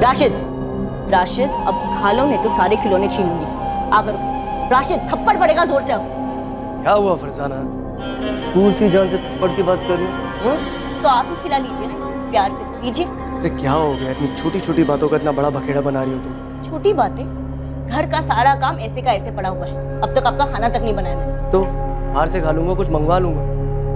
राशिद, राशिद अब खा लो नहीं तो सारे खिलौने छीन लूंगी। आकर राशिद, थप्पड़ पड़ेगा जोर से अब। क्या हुआ फरजाना, फूल सी जान से थप्पड़ की बात कर रही हो? तो आप ही खिला लीजिए ना इसे, प्यार से लीजिए। अरे क्या हो गया, इतनी छोटी छोटी बातों का इतना बड़ा बखेड़ा बना रही हो तुम? छोटी बातें? घर का सारा काम ऐसे का ऐसे पड़ा हुआ है, अब तक आपका खाना तक नहीं बनाया मैंने। तो बाहर से खा लूंगा, कुछ मंगवा लूंगा।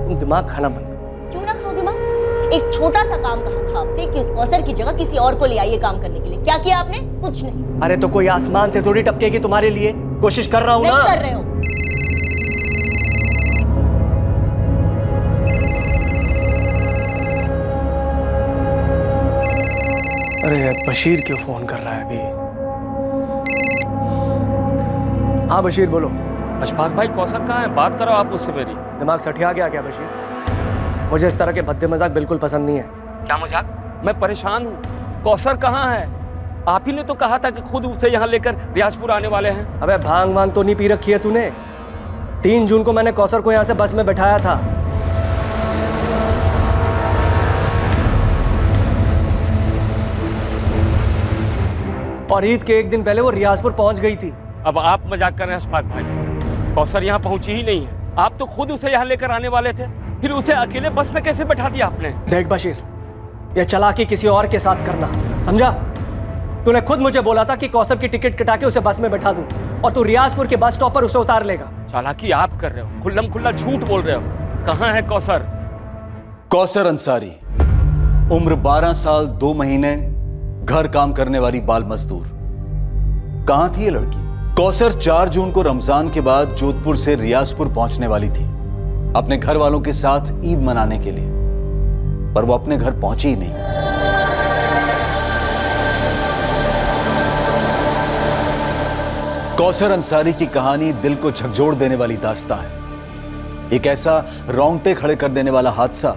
तुम दिमाग खाना बंद करो। क्यों ना खाओ दिमाग? एक छोटा सा काम कहा था आपसे कि उस कौसर की जगह किसी और को ले आइए काम करने के लिए, क्या किया आपने? कुछ नहीं। अरे तो कोई आसमान से थोड़ी टपकेगी तुम्हारे लिए, कोशिश कर रहा हूँ ना। नहीं कर रहे हो। अरे बशीर क्यों फोन कर रहा है अभी? हाँ बशीर बोलो। अशफाक भाई कौसर कहाँ है? बात करो आप उससे मेरी। दिमाग सठिया गया क्या बशीर? मुझे इस तरह के भद्दे मजाक बिल्कुल पसंद नहीं है। क्या मजाक? मैं परेशान हूँ। कौसर कहाँ है? आप ही ने तो कहा था कि खुद उसे यहाँ लेकर रियाजपुर आने वाले हैं। अबे भांग वांग तो नहीं पी रखी है तूने? 3 जून को मैंने कौसर को यहाँ से बस में बैठाया था। और ईद के 1 दिन पहले वो रियाजपुर पहुंच गई थी। अब आप मजाक कर रहे हैं अशफाक भाई। कौसर यहाँ पहुंची ही नहीं है। आप तो खुद उसे यहाँ लेकर आने वाले थे, फिर उसे अकेले बस में कैसे बैठा दिया आपने? देख बशीर, ये चालाकी किसी और के साथ करना, समझा? तूने खुद मुझे बोला था कि कौसर की टिकट कटा के उसे बस में बैठा दूं, और तू रियाजपुर के बस स्टॉप पर उसे उतार लेगा। चालाकी आप कर रहे हो, खुल्लम खुल्ला झूठ बोल रहे हो। कहाँ है कौसर? कौसर अंसारी, उम्र 12 साल 2 महीने, घर काम करने वाली बाल मजदूर। कहां थी ये लड़की? कौसर 4 जून को रमजान के बाद जोधपुर से रियाजपुर पहुंचने वाली थी अपने घर वालों के साथ ईद मनाने के लिए, पर वो अपने घर पहुंची ही नहीं। कौसर अंसारी की कहानी दिल को झकझोर देने वाली दास्तां है। एक ऐसा रोंगटे खड़े कर देने वाला हादसा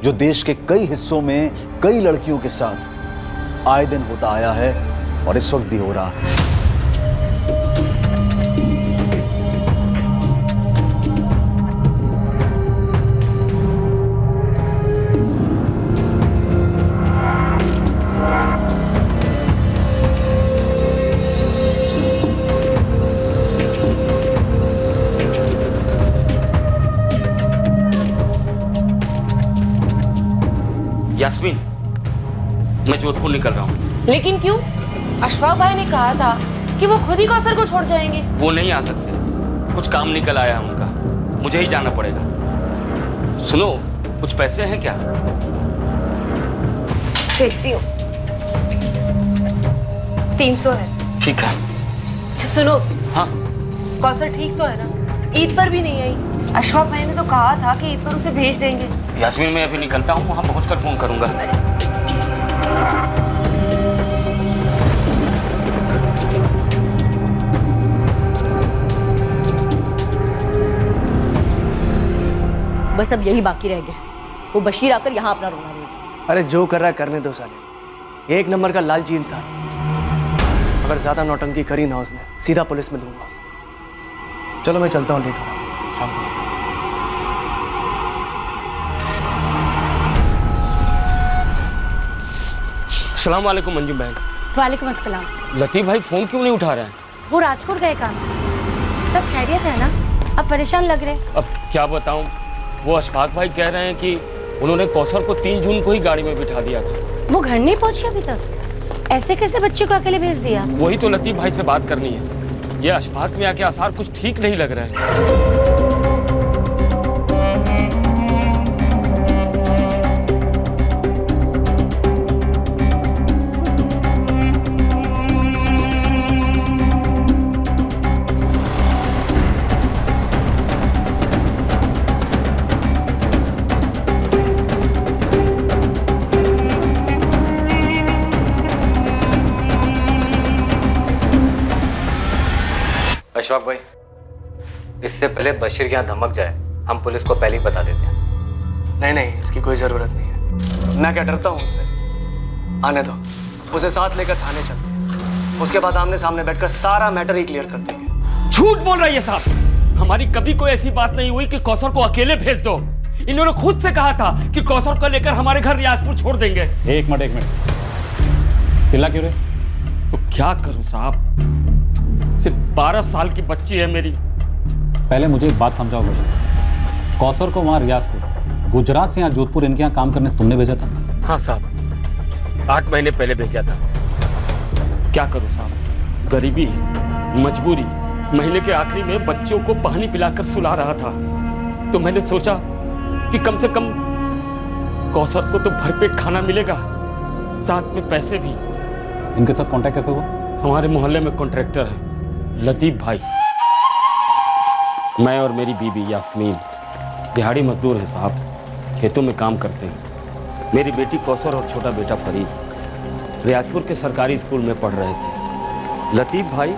जो देश के कई हिस्सों में कई लड़कियों के साथ आए दिन होता आया है और इस वक्त भी हो रहा है। यास्मीन, मैं जोधपुर निकल रहा हूँ। लेकिन क्यों? अशफाक भाई ने कहा था कि वो खुद ही कौसर को छोड़ जाएंगे। वो नहीं आ सकते, कुछ काम निकल आया है उनका, मुझे ही जाना पड़ेगा। सुनो, कुछ पैसे हैं क्या? देखती हूँ। 300 है। ठीक है। अच्छा सुनो। हाँ। कौसर ठीक तो है ना? ईद पर भी नहीं आई। अशफाक भाई ने तो कहा था कि ईद पर उसे भेज देंगे। यास्मीन, मैं अभी निकलता हूँ, वहां पहुंचकर फोन करूंगा। बस अब यही बाकी रह गया, वो बशीर आकर यहाँ अपना रोना देगा। अरे जो कर रहा है करने दो साले, 1 नंबर का लालची इंसान। अगर ज्यादा नौटंकी करी ना उसने, सीधा पुलिस में दूंगा उसे। चलो मैं चलता हूँ, लेट हो रहा है, शाम को मिलता हूँ। अस्सलाम वालेकुम मंजू बहन। वालेकुम अस्सलाम। लतीफ भाई फोन क्यों नहीं उठा रहे हैं? वो राजकोट गए काम से। सब खैरियत है ना? अब परेशान लग रहे। अब क्या बताऊं, वो अशफाक भाई कह रहे हैं कि उन्होंने कौसर को 3 जून को ही गाड़ी में बिठा दिया था। वो घर नहीं पहुंची अभी तक? ऐसे कैसे बच्चे को अकेले भेज दिया? वही तो लतीफ भाई से बात करनी है। ये अशफाक में आके आसार कुछ ठीक नहीं लग रहे हैं। अशफाक भाई, इससे पहले बशीर यहाँ धमक जाए, हम पुलिस को पहले ही बता देते हैं। नहीं नहीं, इसकी कोई जरूरत नहीं है। मैं क्या डरता हूँ उससे? आने दो, उसे साथ लेकर थाने चलते हैं। उसके बाद आमने सामने बैठकर सारा मैटर ही क्लियर कर देंगे। झूठ बोल रहा है ये साहब। हमारी कभी कोई ऐसी बात नहीं हुई कि कौसर को अकेले भेज दो। इन्होंने खुद से कहा था कि कौसर को लेकर हमारे घर रियाजपुर छोड़ देंगे। एक मिनट। चिल्ला क्यों रहे? तो क्या करूं साहब, सिर्फ 12 साल की बच्ची है मेरी। पहले मुझे एक बात समझाओ बच्चे, कौसर को वहाँ रियाजपुर गुजरात से यहाँ जोधपुर इनके यहाँ काम करने तुमने भेजा था? हाँ साहब, 8 महीने पहले भेजा था। क्या करूं साहब, गरीबी, मजबूरी। महीने के आखिरी में बच्चों को पानी पिलाकर सुला रहा था, तो मैंने सोचा कि कम से कम कौसर को तो भरपेट खाना मिलेगा, साथ में पैसे भी। इनके साथ कांटेक्ट कैसे हुआ? हमारे मोहल्ले में कॉन्ट्रैक्टर है लतीफ भाई। मैं और मेरी बीबी यास्मीन दिहाड़ी मजदूर हैं साहब, खेतों में काम करते हैं। मेरी बेटी कौसर और छोटा बेटा फरीद रियाजपुर के सरकारी स्कूल में पढ़ रहे थे। लतीफ भाई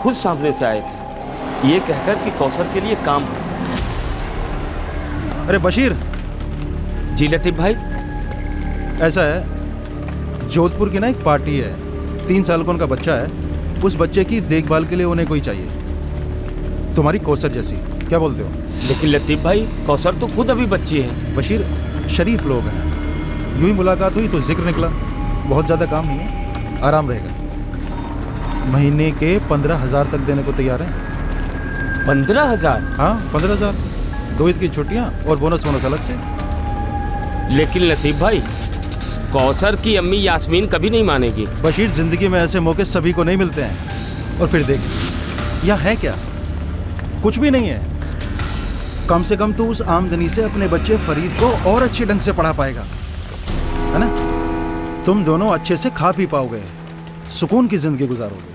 खुद सामने से आए थे, ये कहकर कि कौसर के लिए काम है। अरे बशीर। जी लतीफ भाई। ऐसा है, जोधपुर की ना एक पार्टी है, 3 साल का उनका बच्चा है। उस बच्चे की देखभाल के लिए उन्हें कोई चाहिए, तुम्हारी कौसर जैसी। क्या बोलते हो? लेकिन लतीफ भाई, कौसर तो खुद अभी बच्ची है। बशीर, शरीफ लोग हैं, यूं ही मुलाकात हुई तो जिक्र निकला। बहुत ज़्यादा काम नहीं है, आराम रहेगा। महीने के 15,000 तक देने को तैयार हैं। 15,000? हाँ 15,000, 2 ईद की छुट्टियाँ और बोनस अलग से। लेकिन लतीफ भाई, कौसर की अम्मी यास्मीन कभी नहीं मानेगी। बशीर, जिंदगी में ऐसे मौके सभी को नहीं मिलते हैं। और फिर देख, यह है क्या? कुछ भी नहीं है। कम से कम तो उस आमदनी से अपने बच्चे फरीद को और अच्छे ढंग से पढ़ा पाएगा, है ना? तुम दोनों अच्छे से खा पी पाओगे, सुकून की जिंदगी गुजारोगे।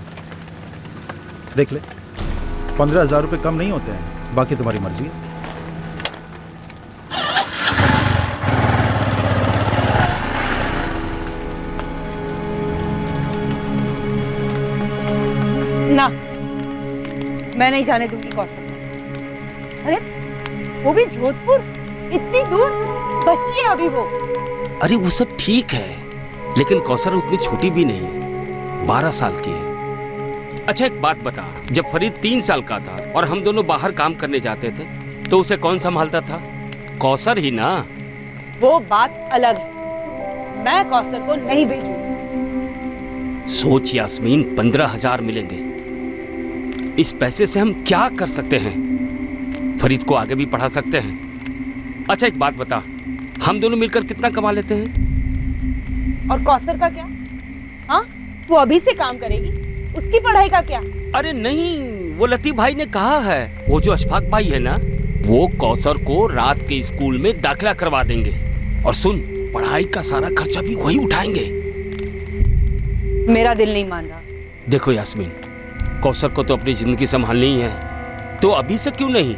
देख ले, 15,000 रुपये कम नहीं होते हैं, बाकी तुम्हारी मर्जी है। ना, मैं नहीं जाने दूंगी कौसर। अरे वो भी जोधपुर, इतनी दूर, बच्ची है अभी वो। अरे वो सब ठीक है, लेकिन कौसर उतनी छोटी भी नहीं है, 12 साल की है। अच्छा एक बात बता, जब फरीद 3 साल का था और हम दोनों बाहर काम करने जाते थे तो उसे कौन संभालता था? कौसर ही ना। वो बात अलग है, मैं कौसर को नहीं भेजूंगी। सोच यास्मीन, 15,000 मिलेंगे, इस पैसे से हम क्या कर सकते हैं? फरीद को आगे भी पढ़ा सकते हैं। अच्छा एक बात बता, हम दोनों मिलकर कितना कमा लेते हैं? और कौसर का क्या? हाँ, वो अभी से काम करेगी, उसकी पढ़ाई का क्या? अरे नहीं, वो लतीफ भाई ने कहा है, वो जो अशफाक भाई है ना, वो कौसर को रात के स्कूल में दाखिला करवा देंगे। और सुन, पढ़ाई का सारा खर्चा भी वही उठाएंगे। मेरा दिल नहीं मान रहा। देखो यास्मीन, कौसर को तो अपनी जिंदगी संभालनी ही है, तो अभी से क्यों नहीं?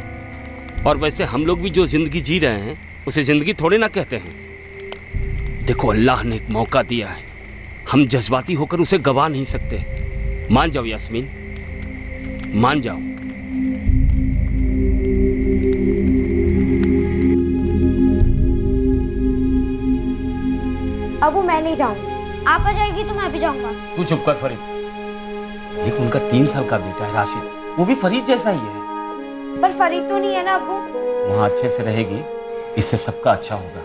और वैसे हम लोग भी जो जिंदगी जी रहे हैं उसे जिंदगी थोड़े ना कहते हैं। देखो, अल्लाह ने एक मौका दिया है, हम जज्बाती होकर उसे गवा नहीं सकते। मान जाओ यास्मीन, मान जाओ। अबू मैं नहीं जाऊंगी। आप आ जाएगी तो मैं भी जाऊंगा। तू चुप कर फरीद, एक उनका 3 साल का बेटा है राशिद, वो भी फरीद जैसा ही है। पर फरीद तो नहीं है ना अबू। वहाँ अच्छे से रहेगी, इससे सबका अच्छा होगा।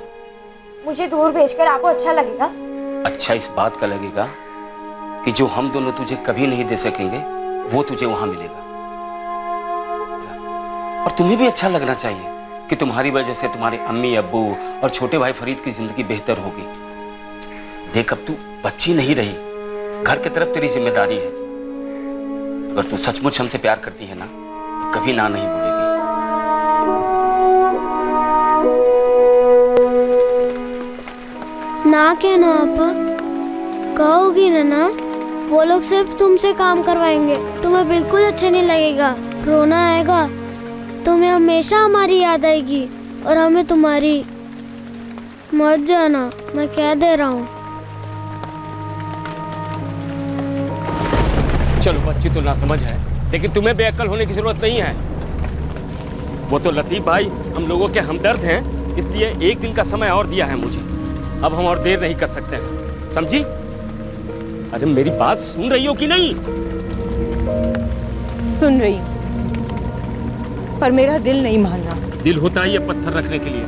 मुझे दूर भेजकर आपको अच्छा लगेगा? अच्छा इस बात का लगेगा कि जो हम दोनों तुझे कभी नहीं दे सकेंगे वो तुझे वहां मिलेगा। और तुम्हें भी अच्छा लगना चाहिए कि तुम्हारी वजह से तुम्हारे अम्मी अब्बू और छोटे भाई फरीद की जिंदगी बेहतर होगी। देख, अब तू बच्ची नहीं रही, घर की तरफ तेरी जिम्मेदारी है। अगर तू सचमुच हमसे प्यार करती है ना, तो कभी ना नहीं बोलेगी। ना कहना आपा, कहोगी ना? वो लोग सिर्फ तुमसे काम करवाएंगे, तुम्हें बिल्कुल अच्छा नहीं लगेगा, रोना आएगा, तुम्हें हमेशा हमारी याद आएगी और हमें तुम्हारी। मत जाना, मैं कह दे रहा हूँ। चलो, बच्ची तो ना समझ है, लेकिन तुम्हें बेअक्ल होने की जरूरत नहीं है। वो तो लतीफ भाई हम लोगों के हमदर्द हैं, इसलिए 1 दिन का समय और दिया है मुझे। अब हम और देर नहीं कर सकते हैं, समझी? अरे मेरी बात सुन रही हो कि नहीं? सुन रही हूँ, पर मेरा दिल नहीं मान रहा। दिल होता ही है पत्थर रखने के लिए।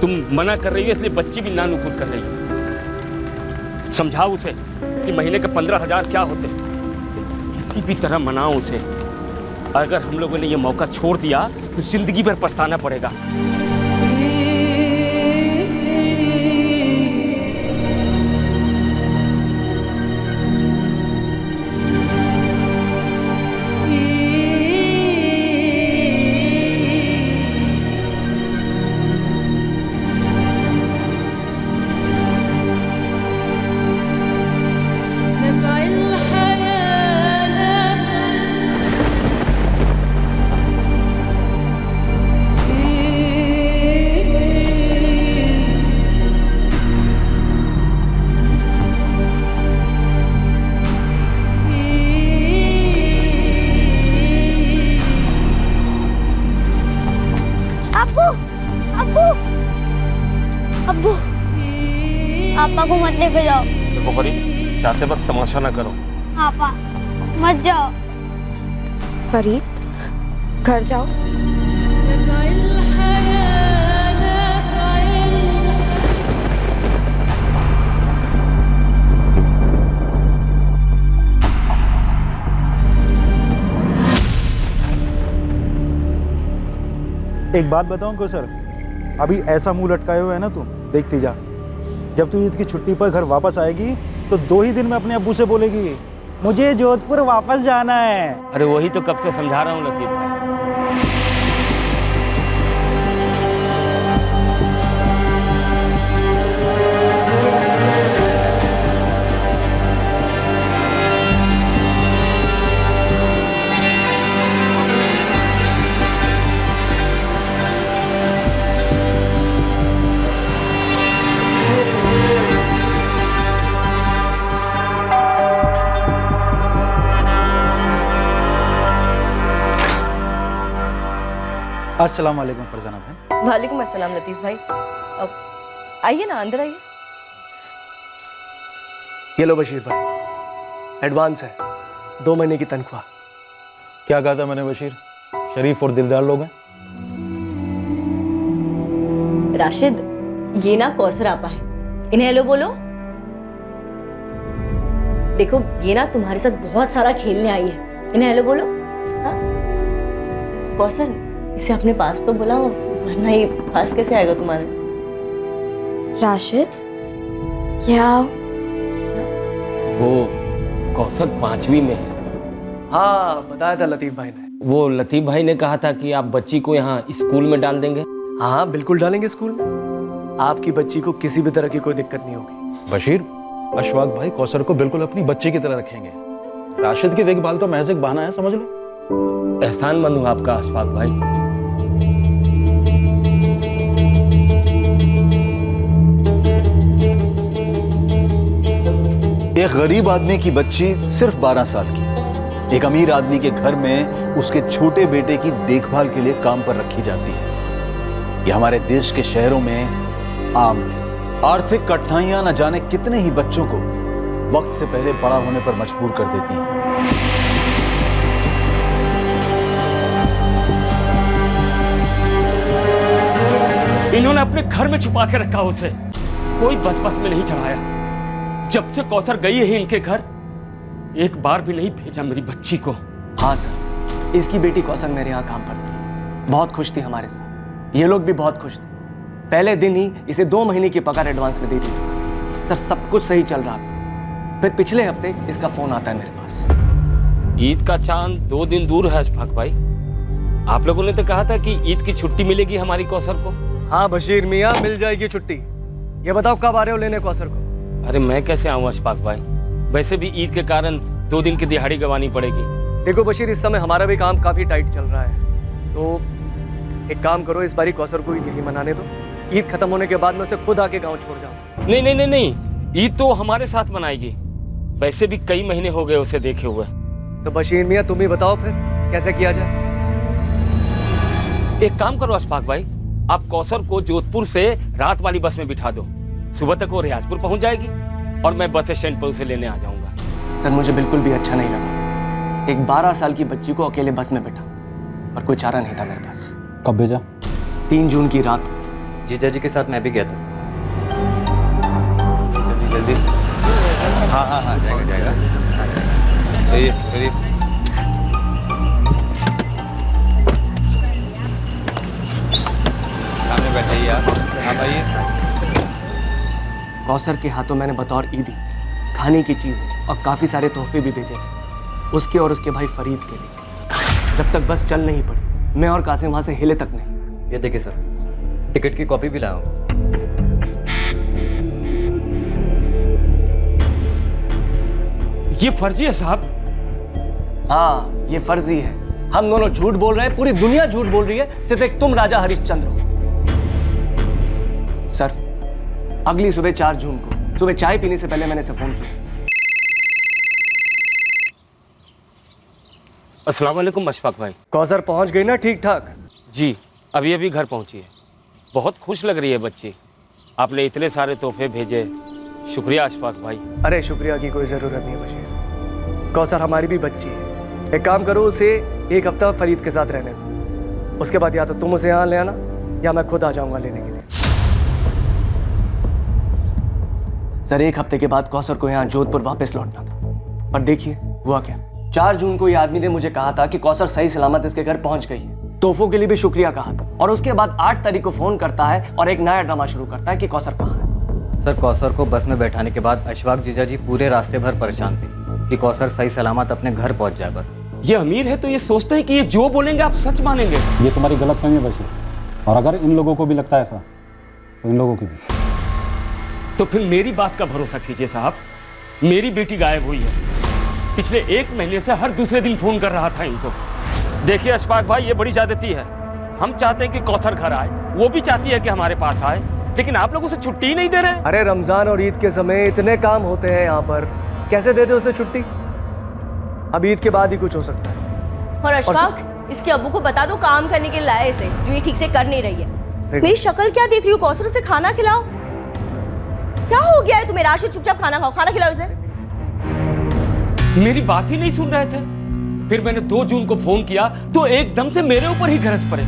तुम मना कर रही हो, इसलिए बच्ची भी नानुकुर कर रही है। समझाओ उसे कि महीने के 15,000 क्या होते हैं। किसी भी तरह मनाओ उसे। अगर हम लोगों ने ये मौका छोड़ दिया तो जिंदगी भर पछताना पड़ेगा। अब्बू, पापा को मत लेके जाओ। देखो फरीद, जाते वक्त तमाशा ना करो। पापा मत जाओ। फरीद, घर जाओ। एक बात बताऊं को सर, अभी ऐसा मुंह लटकाए हुए है ना, तू देखती जा। जब तू ईद की छुट्टी पर घर वापस आएगी तो 2 ही दिन में अपने अब्बू से बोलेगी मुझे जोधपुर वापस जाना है। अरे वही तो कब से समझा रहा हूँ लतीफ भाई। अस्सलाम वालेकुम फरजाना भाई। वालेकुम अस्सलाम लतीफ भाई। अब आइए ना, अंदर आइए। ये लो बशीर भाई, एडवांस है 2 महीने की तनख्वाह। क्या कहा था मैंने बशीर, शरीफ और दिलदार लोग हैं। राशिद, ये ना कौसर आपा है, इन्हें हेलो बोलो। देखो ये ना तुम्हारे साथ बहुत सारा खेलने आई है, इन्हें हेलो बोलो। हाँ? कौसर, इसे अपने पास तो बुलाओ, वरना ये पास कैसे आएगा तुम्हारे। राशिद, क्या वो कौसर 5वीं में है। हाँ, बताया था लतीफ भाई ने। वो लतीफ भाई ने कहा था कि आप बच्ची को यहाँ स्कूल में डाल देंगे। हाँ बिल्कुल डालेंगे स्कूल में। आपकी बच्ची को किसी भी तरह की कोई दिक्कत नहीं होगी। बशीर, अशफाक भाई कौसर को बिल्कुल अपनी बच्ची की तरह रखेंगे। राशिद की देखभाल तो महज एक बहाना है, समझ लो। एहसानमंद हूँ आपका अशफाक भाई। एक गरीब आदमी की बच्ची सिर्फ 12 साल की एक अमीर आदमी के घर में उसके छोटे बेटे की देखभाल के लिए काम पर रखी जाती है। यह हमारे देश के शहरों में आम है। आर्थिक कठिनाइयां न जाने कितने ही बच्चों को वक्त से पहले बड़ा होने पर मजबूर कर देती हैं। इन्होंने अपने घर में छुपा के रखा उसे, कोई बस में नहीं चढ़ाया। जब से कौसर गई है इनके घर, एक बार भी नहीं भेजा मेरी बच्ची को। हाँ सर, इसकी बेटी कौसर मेरे यहाँ काम पर थी, बहुत खुश थी हमारे साथ। ये लोग भी बहुत खुश थे। पहले दिन ही इसे 2 महीने की पगार एडवांस में दे दी थी। सर सब कुछ सही चल रहा था, फिर पिछले हफ्ते इसका फोन आता है मेरे पास। ईद का चांद 2 दिन दूर है अशफाक भाई। आप लोगों ने तो कहा था कि ईद की छुट्टी मिलेगी हमारी कौसर को। हाँ बशीर मियाँ, मिल जाएगी छुट्टी। ये बताओ कब आ रहे हो लेने कौसर को? अरे मैं कैसे आऊँ अशफाक भाई, वैसे भी ईद के कारण 2 दिन की दिहाड़ी गंवानी पड़ेगी। देखो बशीर, इस समय हमारा भी काम काफी टाइट चल रहा है, तो एक काम करो, इस बारी कौसर को ईद यही मनाने दो। ईद खत्म होने के बाद मैं उसे खुद आके गाँव छोड़ जाऊँ। नहीं नहीं नहीं नहीं, ईद तो हमारे साथ मनाएगी। वैसे भी कई महीने हो गए उसे देखे हुए। तो बशीर मियाँ तुम ही बताओ फिर कैसे किया जाए। एक काम करो अशफाक भाई, आप कौसर को जोधपुर से रात वाली बस में बिठा दो। सुबह तक वो रियाजपुर पहुंच जाएगी और मैं बस स्टैंड पर उसे लेने आ जाऊंगा। सर मुझे बिल्कुल भी अच्छा नहीं लगा एक 12 साल की बच्ची को अकेले बस में बैठा, पर कोई चारा नहीं था मेरे पास। कब भेजा? 3 जून की रात। जीजा जी के साथ मैं भी गया था। जल्दी जल्दी। हाँ हाँ हाँ, जाएगा जाएगा। चलिए चलिए। सामने बैठाइए आप। आप आइए। कौसर के हाथों मैंने बतौर ईदी खाने की चीज़ें और काफ़ी सारे तोहफे भी भेजे थे, उसके और उसके भाई फरीद के लिए। जब तक बस चल नहीं पड़ी, मैं और कासिम वहाँ से हिले तक नहीं। ये देखिए सर, टिकट की कॉपी भी लाया हूँ। ये फर्जी है साहब। हाँ, ये फर्जी है। हम दोनों झूठ बोल रहे हैं, पूरी दुनिया झूठ बोल रही है, सिर्फ एक तुम राजा हरिश्चंद्र हो। सर, अगली सुबह 4 जून को सुबह चाय पीने से पहले मैंने इसे फोन किया। अस्सलाम वालेकुम अशफाक भाई। कौसर पहुंच गई ना ठीक ठाक? जी, अभी अभी घर पहुंची है। बहुत खुश लग रही है बच्ची। आपने इतने सारे तोहफे भेजे, शुक्रिया अशफाक भाई। अरे शुक्रिया की कोई ज़रूरत नहीं है बशीर। कौसर हमारी भी बच्ची है। एक काम करो, उसे 1 हफ्ता फरीद के साथ रहने दो। उसके बाद या तो तुम उसे यहाँ ले आना या मैं खुद आ जाऊँगा लेने के लिए। सर, 1 हफ्ते के बाद कौसर को यहाँ जोधपुर वापस लौटना था, पर देखिए हुआ क्या। 4 जून को ये आदमी ने मुझे कहा था कि कौसर सही सलामत इसके घर पहुंच गई है। तोहफों के लिए भी शुक्रिया कहा था, और उसके बाद 8 तारीख को फोन करता है और एक नया ड्रामा शुरू करता है कि कौसर कहाँ है। सर, कौसर को बस में बैठाने के बाद अशफाक जीजा जी पूरे रास्ते भर परेशान थे कि कौसर सही सलामत अपने घर पहुंच जाए। बस ये अमीर है तो ये सोचते हैं कि ये जो बोलेंगे आप सच मानेंगे। ये तुम्हारी गलतफहमी है बशीर, और अगर इन लोगों को भी लगता है ऐसा तो इन लोगों की भी। तो फिर मेरी बात का भरोसा कीजिए साहब। मेरी बेटी गायब हुई है। पिछले 1 महीने से हर दूसरे दिन फोन कर रहा था इनको। देखिए अशफाक भाई, ये बड़ी ज्यादती है। हम चाहते हैं कि कौसर घर आए, वो भी चाहती है कि हमारे पास आए, लेकिन आप लोग उसे छुट्टी नहीं दे रहे। अरे रमजान और ईद के समय इतने काम होते हैं यहाँ पर, कैसे दे दे उसे छुट्टी? अब ईद के बाद ही कुछ हो सकता है। और अशफाक, इसके अब्बू को बता दो काम करने के लिए लाए इसे, जो ये ठीक से कर नहीं रही है। मेरी शक्ल क्या देख रही हो? कौसर, उसे खाना खिलाओ। क्या हो गया है तुम्हें? राशिद, चुपचाप खाना खाओ, खाना खिलाओ इसे। मेरी बात ही नहीं सुन रहे थे। फिर मैंने 2 जून को फोन किया तो एकदम से मेरे ऊपर ही गरज पड़े।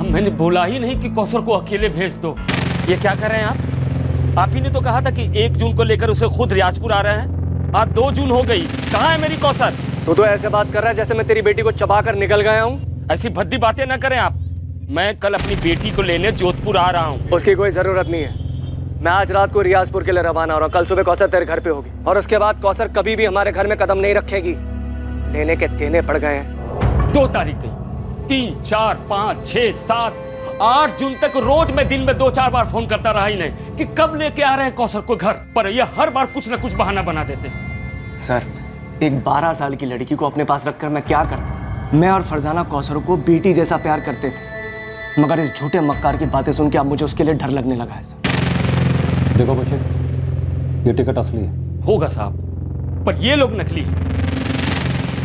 मैंने बोला ही नहीं कि कौसर को अकेले भेज दो। ये क्या कर रहे हैं आप? आप ही ने तो कहा था कि 1 जून को लेकर उसे खुद रियाजपुर आ रहे हैं। आज 2 जून हो गई, कहाँ है मेरी कौसर? तू तो ऐसे बात कर रहा है जैसे मैं तेरी बेटी को चबा कर निकल गया हूँ। ऐसी भद्दी बातें ना करें आप। मैं कल अपनी बेटी को लेने जोधपुर आ रहा हूँ। उसकी कोई जरूरत नहीं है। मैं आज रात को रियाजपुर के लिए रवाना हो रहा हूँ। कल सुबह कौसर तेरे घर पे होगी, और उसके बाद कौसर कभी भी हमारे घर में कदम नहीं रखेगी। लेने के देने पड़ गए हैं। 2 तारीख गई, 3, 4, 5, 6, 7, 8 जून तक रोज मैं दिन में 2-4 बार फोन करता रहा इन्हें कि कब लेके आ रहे हैं कौसर को घर, पर ये हर बार कुछ न कुछ बहाना बना देते हैं। सर, एक 12 साल की लड़की को अपने पास रखकर मैं क्या करता? मैं और फरजाना कौसर को बेटी जैसा प्यार करते थे, मगर इस झूठे मक्कार की बातें सुन के अब मुझे उसके लिए डर लगने लगा है। सर देखो बशीर, ये टिकट असली है। होगा साहब, पर ये लोग नकली हैं।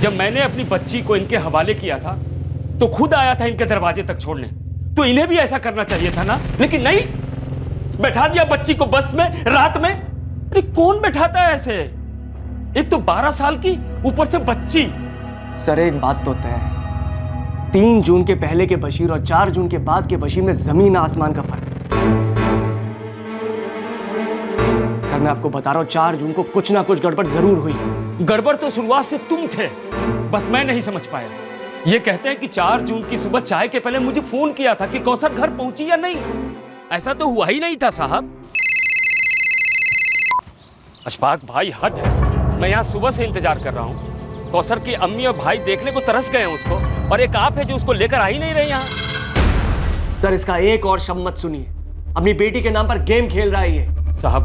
जब मैंने अपनी बच्ची को इनके हवाले किया था तो खुद आया था इनके दरवाजे तक छोड़ने, तो इन्हें भी ऐसा करना चाहिए था ना, लेकिन नहीं, बैठा दिया बच्ची को बस में रात में। अरे कौन बैठाता है ऐसे? एक तो 12 साल की, ऊपर से बच्ची। सर, एक बात तो तय है, 3 जून के पहले के बशीर और 4 जून के बाद के बशीर में जमीन आसमान का फर्क है। सर, मैं आपको बता रहा हूं, 4 जून को कुछ ना कुछ गड़बड़ जरूर हुई। गड़बड़ तो शुरुआत से तुम थे, बस मैं नहीं समझ पाया। ये कहते हैं कि 4 जून की सुबह चाय के पहले मुझे फोन किया था कि कौसर घर पहुंची या नहीं। ऐसा तो हुआ ही नहीं था साहब। अशफाक भाई, हद है। मैं यहाँ सुबह से इंतजार कर रहा हूँ। कौसर की अम्मी और भाई देखने को तरस गए हैं उसको, और एक आप है जो उसको लेकर आ ही नहीं रहे यहाँ। सर, इसका एक और शब्द मत सुनिए। अपनी बेटी के नाम पर गेम खेल रहा है ये। साहब,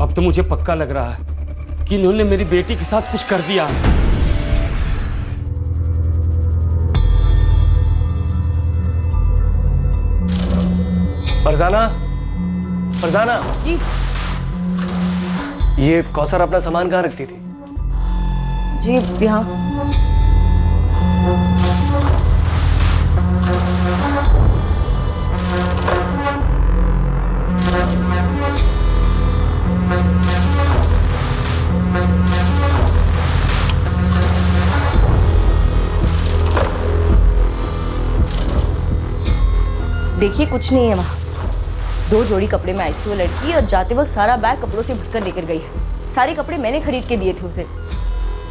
अब तो मुझे पक्का लग रहा है कि इन्होंने मेरी बेटी के साथ कुछ कर दिया। फरजाना, फरजाना जी। ये कौसर अपना सामान कहाँ रखती थी? जी यहाँ। देखिए, कुछ नहीं है वहाँ। 2 जोड़ी कपड़े में आई थी वो लड़की, और जाते वक्त सारा बैग कपड़ों से भरकर लेकर गई है। सारे कपड़े मैंने खरीद के दिए थे उसे,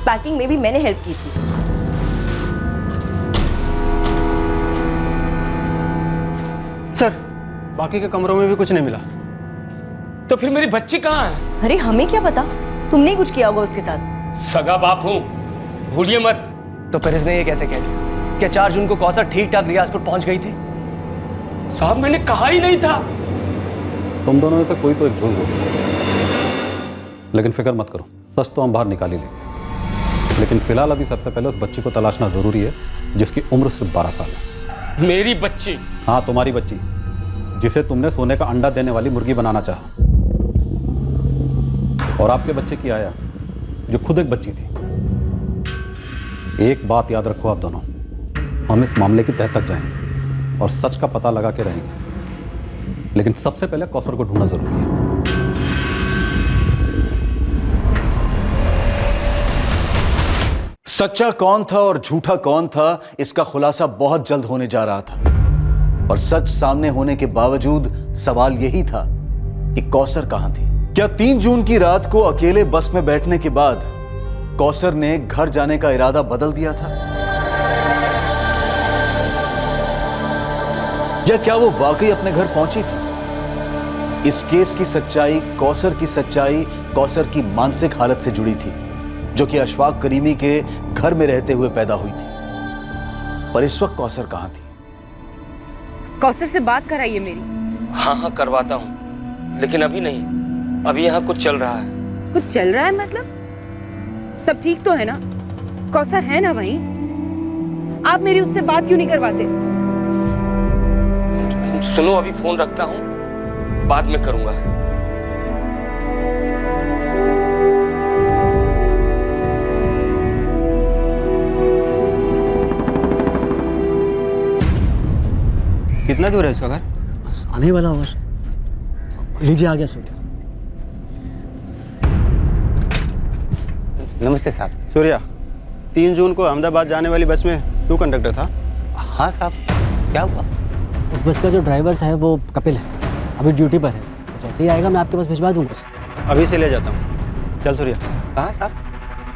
पैकिंग में भी मैंने हेल्प की थी। सर, बाकी के कमरों में भी कुछ नहीं मिला। तो फिर मेरी बच्ची कहाँ है? अरे हमें क्या पता, तुमने ही कुछ किया होगा उसके साथ। सगा बाप हूँ, भूलिए मत। तो फिर इसने ये कैसे कह दिया? क्या 4 जून को कौसर ठीक ठाक रियाजपुर पहुंच गई थी? साहब मैंने कहा ही नहीं था। तुम दोनों में से कोई तो एक झूठ बोल, लेकिन फिक्र मत करो, सच तो हम बाहर निकाल ही लेंगे। लेकिन फिलहाल अभी सबसे पहले उस बच्ची को तलाशना जरूरी है जिसकी उम्र सिर्फ 12 साल है। मेरी बच्ची? हाँ, तुम्हारी बच्ची, जिसे तुमने सोने का अंडा देने वाली मुर्गी बनाना चाहा। और आपके बच्चे की आया, जो खुद एक बच्ची थी। एक बात याद रखो आप दोनों, हम इस मामले की तह तक जाएंगे और सच का पता लगा के रहेंगे, लेकिन सबसे पहले कौसर को ढूंढना जरूरी है। सच्चा कौन था और झूठा कौन था, इसका खुलासा बहुत जल्द होने जा रहा था। और सच सामने होने के बावजूद सवाल यही था कि कौसर कहां थी। क्या 3 जून की रात को अकेले बस में बैठने के बाद कौसर ने घर जाने का इरादा बदल दिया था, या क्या वो वाकई अपने घर पहुंची थी? इस केस की सच्चाई, कौसर की मानसिक हालत से जुड़ी थी, जो कि अशफाक करीमी के घर में रहते हुए पैदा हुई थी। पर इस वक्त कौसर कहां थी? कौसर से बात कराइए मेरी। हाँ करवाता हूँ, लेकिन अभी नहीं। अभी यहाँ कुछ चल रहा है। कुछ चल रहा है मतलब? सब ठीक तो है ना? कौसर है ना वहीं? आप मेरी उससे बात क्यों नहीं करवाते? सुनो, अभी फोन रखता हूँ, बाद में करूंगा। कितना दूर है इसका घर? बस आने वाला होगा। लीजिए, आ गया सूर्या। नमस्ते साहब। सूर्या, 3 जून को अहमदाबाद जाने वाली बस में तू कंडक्टर था? हाँ साहब, क्या हुआ? उस बस का जो ड्राइवर था वो कपिल है, अभी ड्यूटी पर है। तो जैसे ही आएगा मैं आपके पास भिजवा दूंगा उसे। अभी से ले जाता हूँ। चल सूर्या। कहाँ साहब?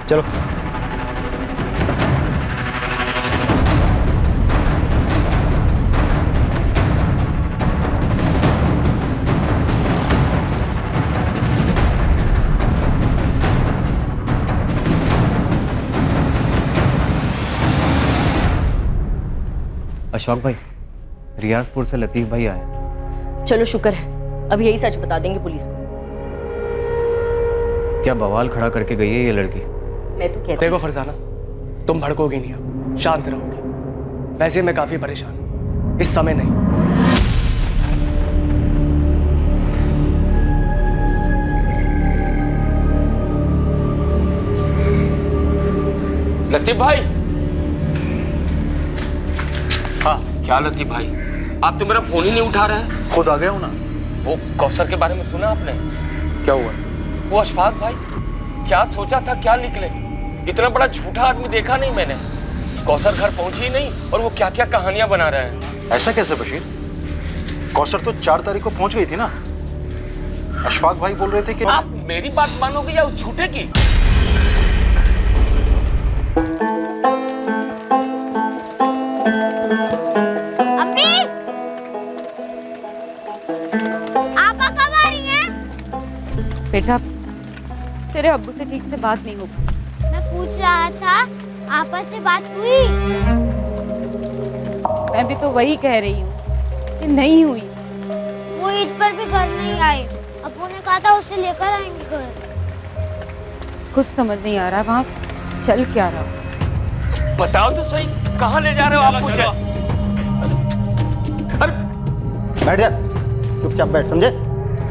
चलो। अशोक भाई, रियाजपुर से लतीफ भाई आए। चलो शुक्र है, अब यही सच बता देंगे पुलिस को। क्या बवाल खड़ा करके गई है ये लड़की? मैं तो कहती देखो फरजाना, तुम भड़कोगे नहीं, अब शांत रहोगे। वैसे मैं काफी परेशान हूं, इस समय नहीं। लतीफ भाई। हाँ, क्या लतीफ भाई, आप तो मेरा फोन ही नहीं उठा रहे हैं। खुद आ गया हूं ना। वो कौसर के बारे में सुना आपने? क्या हुआ? वो अशफाक भाई, क्या सोचा था क्या निकले। इतना बड़ा झूठा आदमी देखा नहीं मैंने। कौसर घर पहुंची ही नहीं और वो क्या क्या कहानियां बना रहे हैं। ऐसा कैसे बशीर? कौसर तो 4 तारीख को पहुंच गई थी ना। अशफाक भाई बोल रहे थे कि आप मेरी बात मानोगे या उस झूठे की? बेटा, तेरे अब्बू से ठीक से बात नहीं हो पाई। मैं पूछ रहा था, आपस से बात हुई? मैं भी तो वही कह रही हूँ कि नहीं हुई। वो ईद पर भी घर नहीं आए। अब्बू ने कहा था उसे लेकर आएंगे घर। कुछ समझ नहीं आ रहा वहाँ चल क्या रहा। बताओ तो सही, कहाँ ले जा रहे हो आप मुझे? अरे बैठ जा, चुपचाप बैठ, समझे?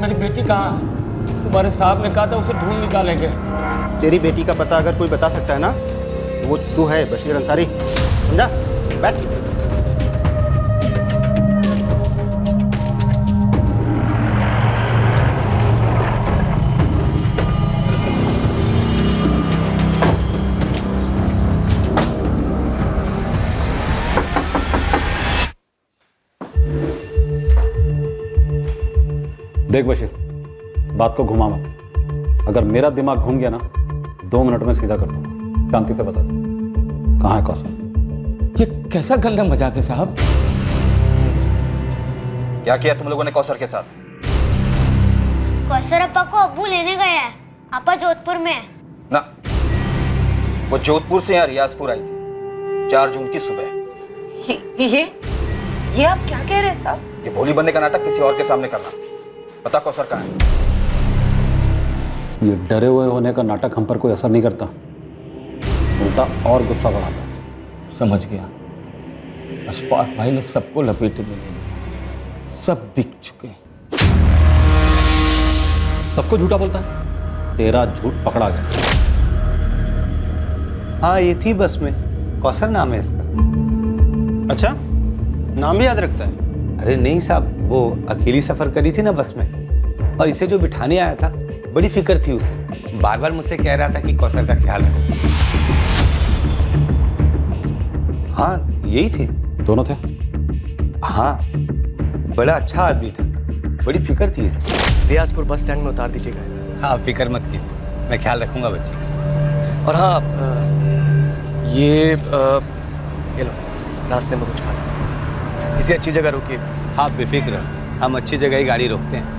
मेरी बेटी कहाँ है? तुम्हारे साहब ने कहा था उसे ढूंढ निकालेंगे। तेरी बेटी का पता अगर कोई बता सकता है ना, तो वो तू है, बशीर अंसारी। समझा? बैठ। देख बशीर, बात को घुमा मत। अगर मेरा दिमाग घूम गया ना 2 मिनट में सीधा कर दूंगा। शांति से बता दो कहाँ है कौशल। ये कैसा गंदा मजाक है साहब? क्या किया तुम लोगों ने कौसर के साथ? कौसर अप्पा को अब्बू लेने गए हैं। आपा जोधपुर में है। ना, वो जोधपुर से यहाँ रियाजपुर आई थी 4 जून की सुबह। ये आप क्या कह रहे हैं साहब? ये भोली बनने का नाटक किसी और के सामने करना। पता कौसर कहाँ है? ये डरे हुए होने का नाटक हम पर कोई असर नहीं करता, उल्टा और गुस्सा बढ़ाता। समझ गया। अशफाक भाई ने सबको लपेटे में ले लिया, सब बिक चुके हैं। सबको झूठा बोलता है, तेरा झूठ पकड़ा गया। हाँ, ये थी बस में, कौसर नाम है इसका। अच्छा, नाम भी याद रखता है? अरे नहीं साहब, वो अकेली सफर करी थी ना बस में, और इसे जो बिठाने आया था बड़ी फिक्र थी उसे। बार बार मुझसे कह रहा था कि कौसर का ख्याल रखो। हाँ, यही थे। दोनों थे? हाँ, बड़ा अच्छा आदमी था, बड़ी फिक्र थी इसे। रियाजपुर बस स्टैंड में उतार दीजिएगा। हाँ, फिक्र मत कीजिए, मैं ख्याल रखूंगा बच्ची का। और हाँ, ये लो, रास्ते में कुछ खा, किसी अच्छी जगह रुकिए। हाँ, बेफिक्र, हम अच्छी जगह ही गाड़ी रोकते हैं।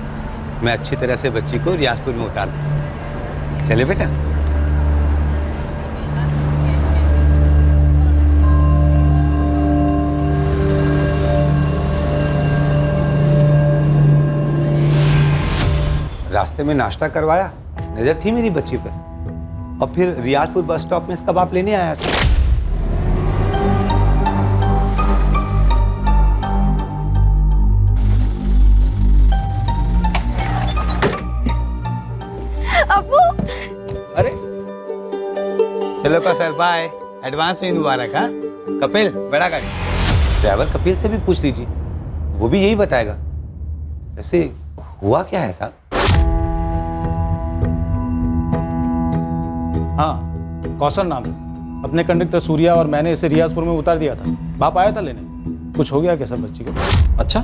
मैं अच्छी तरह से बच्ची को रियाजपुर में उतार दूँ। चले बेटा। रास्ते में नाश्ता करवाया, नजर थी मेरी बच्ची पर, और फिर रियाजपुर बस स्टॉप में इसका बाप लेने आया था। अब्बू, अरे चलो कौसर, बाय। एडवांस में मुबारक। हाँ कपिल, बड़ा गाड़ी। ड्राइवर कपिल से भी पूछ लीजिए, वो भी यही बताएगा। वैसे हुआ क्या है साहब? हाँ, कौसर नाम है। अपने कंडक्टर सूर्या और मैंने इसे रियाजपुर में उतार दिया था। बाप आया था लेने। कुछ हो गया क्या सब बच्ची को? अच्छा,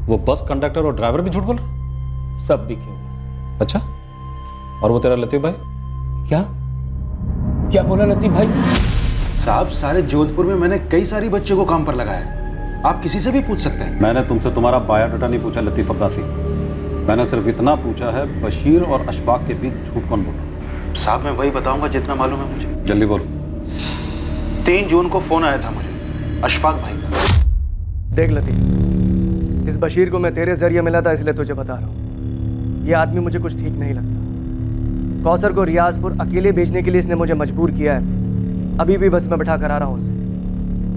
वो बस कंडक्टर और ड्राइवर भी झूठ बोल रहे? सब बिके हुए। अच्छा, और वो तेरा लतीफ भाई? क्या क्या बोला लतीफ भाई? साहब, सारे जोधपुर में मैंने कई सारी बच्चों को काम पर लगाया है। आप किसी से भी पूछ सकते हैं। मैंने तुमसे तुम्हारा बायोडाटा नहीं पूछा लतीफ अब्बासी। मैंने सिर्फ इतना पूछा है, बशीर और अशफाक के बीच झूठ कौन बोला? साहब, मैं वही बताऊंगा जितना मालूम है मुझे। जल्दी बोल। 3 जून को फोन आया था मुझे अशफाक भाई का। देख लतीफ, इस बशीर को मैं तेरे जरिए मिला था, इसलिए तुझे बता रहा हूँ। ये आदमी मुझे कुछ ठीक नहीं लगता। कौसर को रियाजपुर अकेले भेजने के लिए इसने मुझे मजबूर किया है। अभी भी बस में बैठा कर आ रहा हूँ उसे,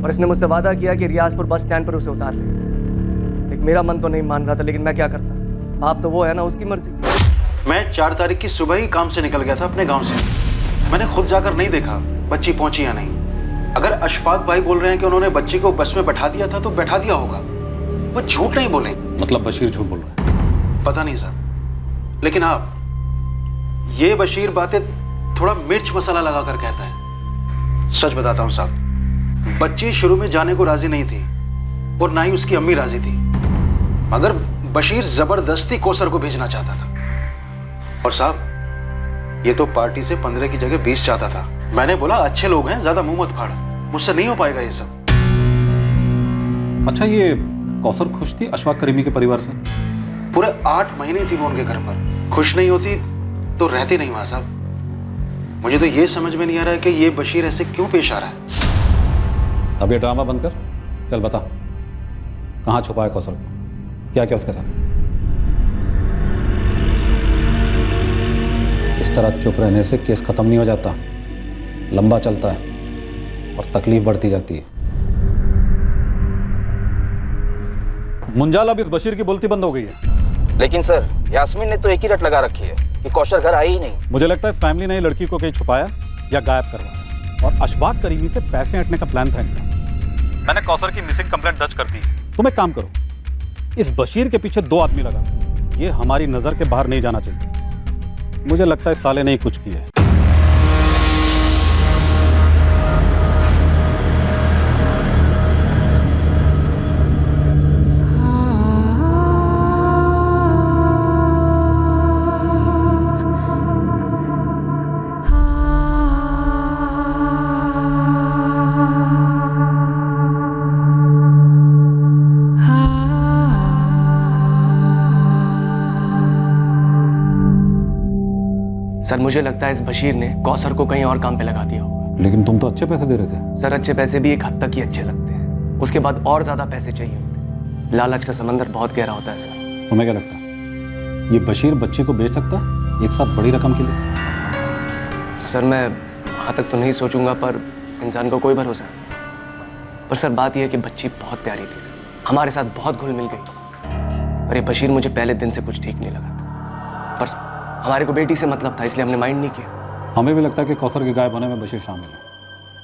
और इसने मुझसे वादा किया कि रियाजपुर बस स्टैंड पर उसे उतार लेंगे। लेकिन मेरा मन तो नहीं मान रहा था, लेकिन मैं क्या करता, बाप तो वो है ना, उसकी मर्जी। मैं 4 तारीख की सुबह ही काम से निकल गया था अपने गांव से। मैंने खुद जाकर नहीं देखा बच्ची पहुंची या नहीं। अगर अशफाक भाई बोल रहे हैं कि उन्होंने बच्ची को बस में बैठा दिया था, तो बैठा दिया होगा। वो झूठ नहीं बोले। मतलब बशीर झूठ बोल रहा है? पता नहीं साहब, लेकिन हाँ, ये बशीर बातें थोड़ा मिर्च मसाला लगा कर कहता है। सच बताता हूँ साहब, बच्ची शुरू में जाने को राजी नहीं थी, और ना ही उसकी अम्मी राजी थी, मगर बशीर जबरदस्ती कौसर को भेजना चाहता था। और साहब, ये तो पार्टी से 15 की जगह 20 चाहता था। मैंने बोला, अच्छे लोग हैं, ज्यादा मुंह मत फाड़, मुझसे नहीं हो पाएगा ये सब। अच्छा, ये कौसर खुश थी अशफाक करीमी के परिवार से? पूरे 8 महीने थी वो उनके घर पर। खुश नहीं होती तो रहती नहीं वहां साहब। मुझे तो ये समझ में नहीं आ रहा है कि ये बशीर ऐसे क्यों पेश आ रहा है। अब ये ड्रामा बंद कर, चल बता कहाँ छुपा है कौसर को, क्या क्या उसके साथ? इस तरह चुप रहने से केस खत्म नहीं हो जाता, लंबा चलता है और तकलीफ बढ़ती जाती है। मुंजाल, अब इस बशीर की बोलती बंद हो गई है। लेकिन सर, यास्मीन ने तो एक ही रट लगा रखी है कि कौशल घर आई ही नहीं। मुझे लगता है फैमिली ने लड़की को कहीं छुपाया या गायब करवाया, और अशफाक करीमी से पैसे हटने का प्लान था इनका। मैंने कौसर की मिसिंग कंप्लेंट दर्ज कर दी। तुम एक काम करो, इस बशीर के पीछे 2 आदमी लगा, ये हमारी नजर के बाहर नहीं जाना चाहिए। मुझे लगता है साले ने ही कुछ किया है। सर मुझे लगता है इस बशीर ने कौसर को कहीं और काम पे लगा दिया होगा। लेकिन तुम तो अच्छे पैसे दे रहे थे। सर अच्छे पैसे भी एक हद तक ही अच्छे लगते हैं, उसके बाद और ज्यादा पैसे चाहिए होते। लालच का समंदर बहुत गहरा होता है सर। तुम्हें क्या लगता है ये बशीर बच्चे को बेच सकता है एक साथ बड़ी रकम के लिए? सर मैं वहाँ तक तो नहीं सोचूंगा, पर इंसान को कोई भरोसा नहीं। पर सर बात यह है कि बच्ची बहुत प्यारी थी, हमारे साथ बहुत घुल मिल गई। और ये बशीर मुझे पहले दिन से कुछ ठीक नहीं लगा था, पर हमारे को बेटी से मतलब था, इसलिए हमने माइंड नहीं किया। हमें भी लगता है कि कौसर के गायब होने में बशीर शामिल है।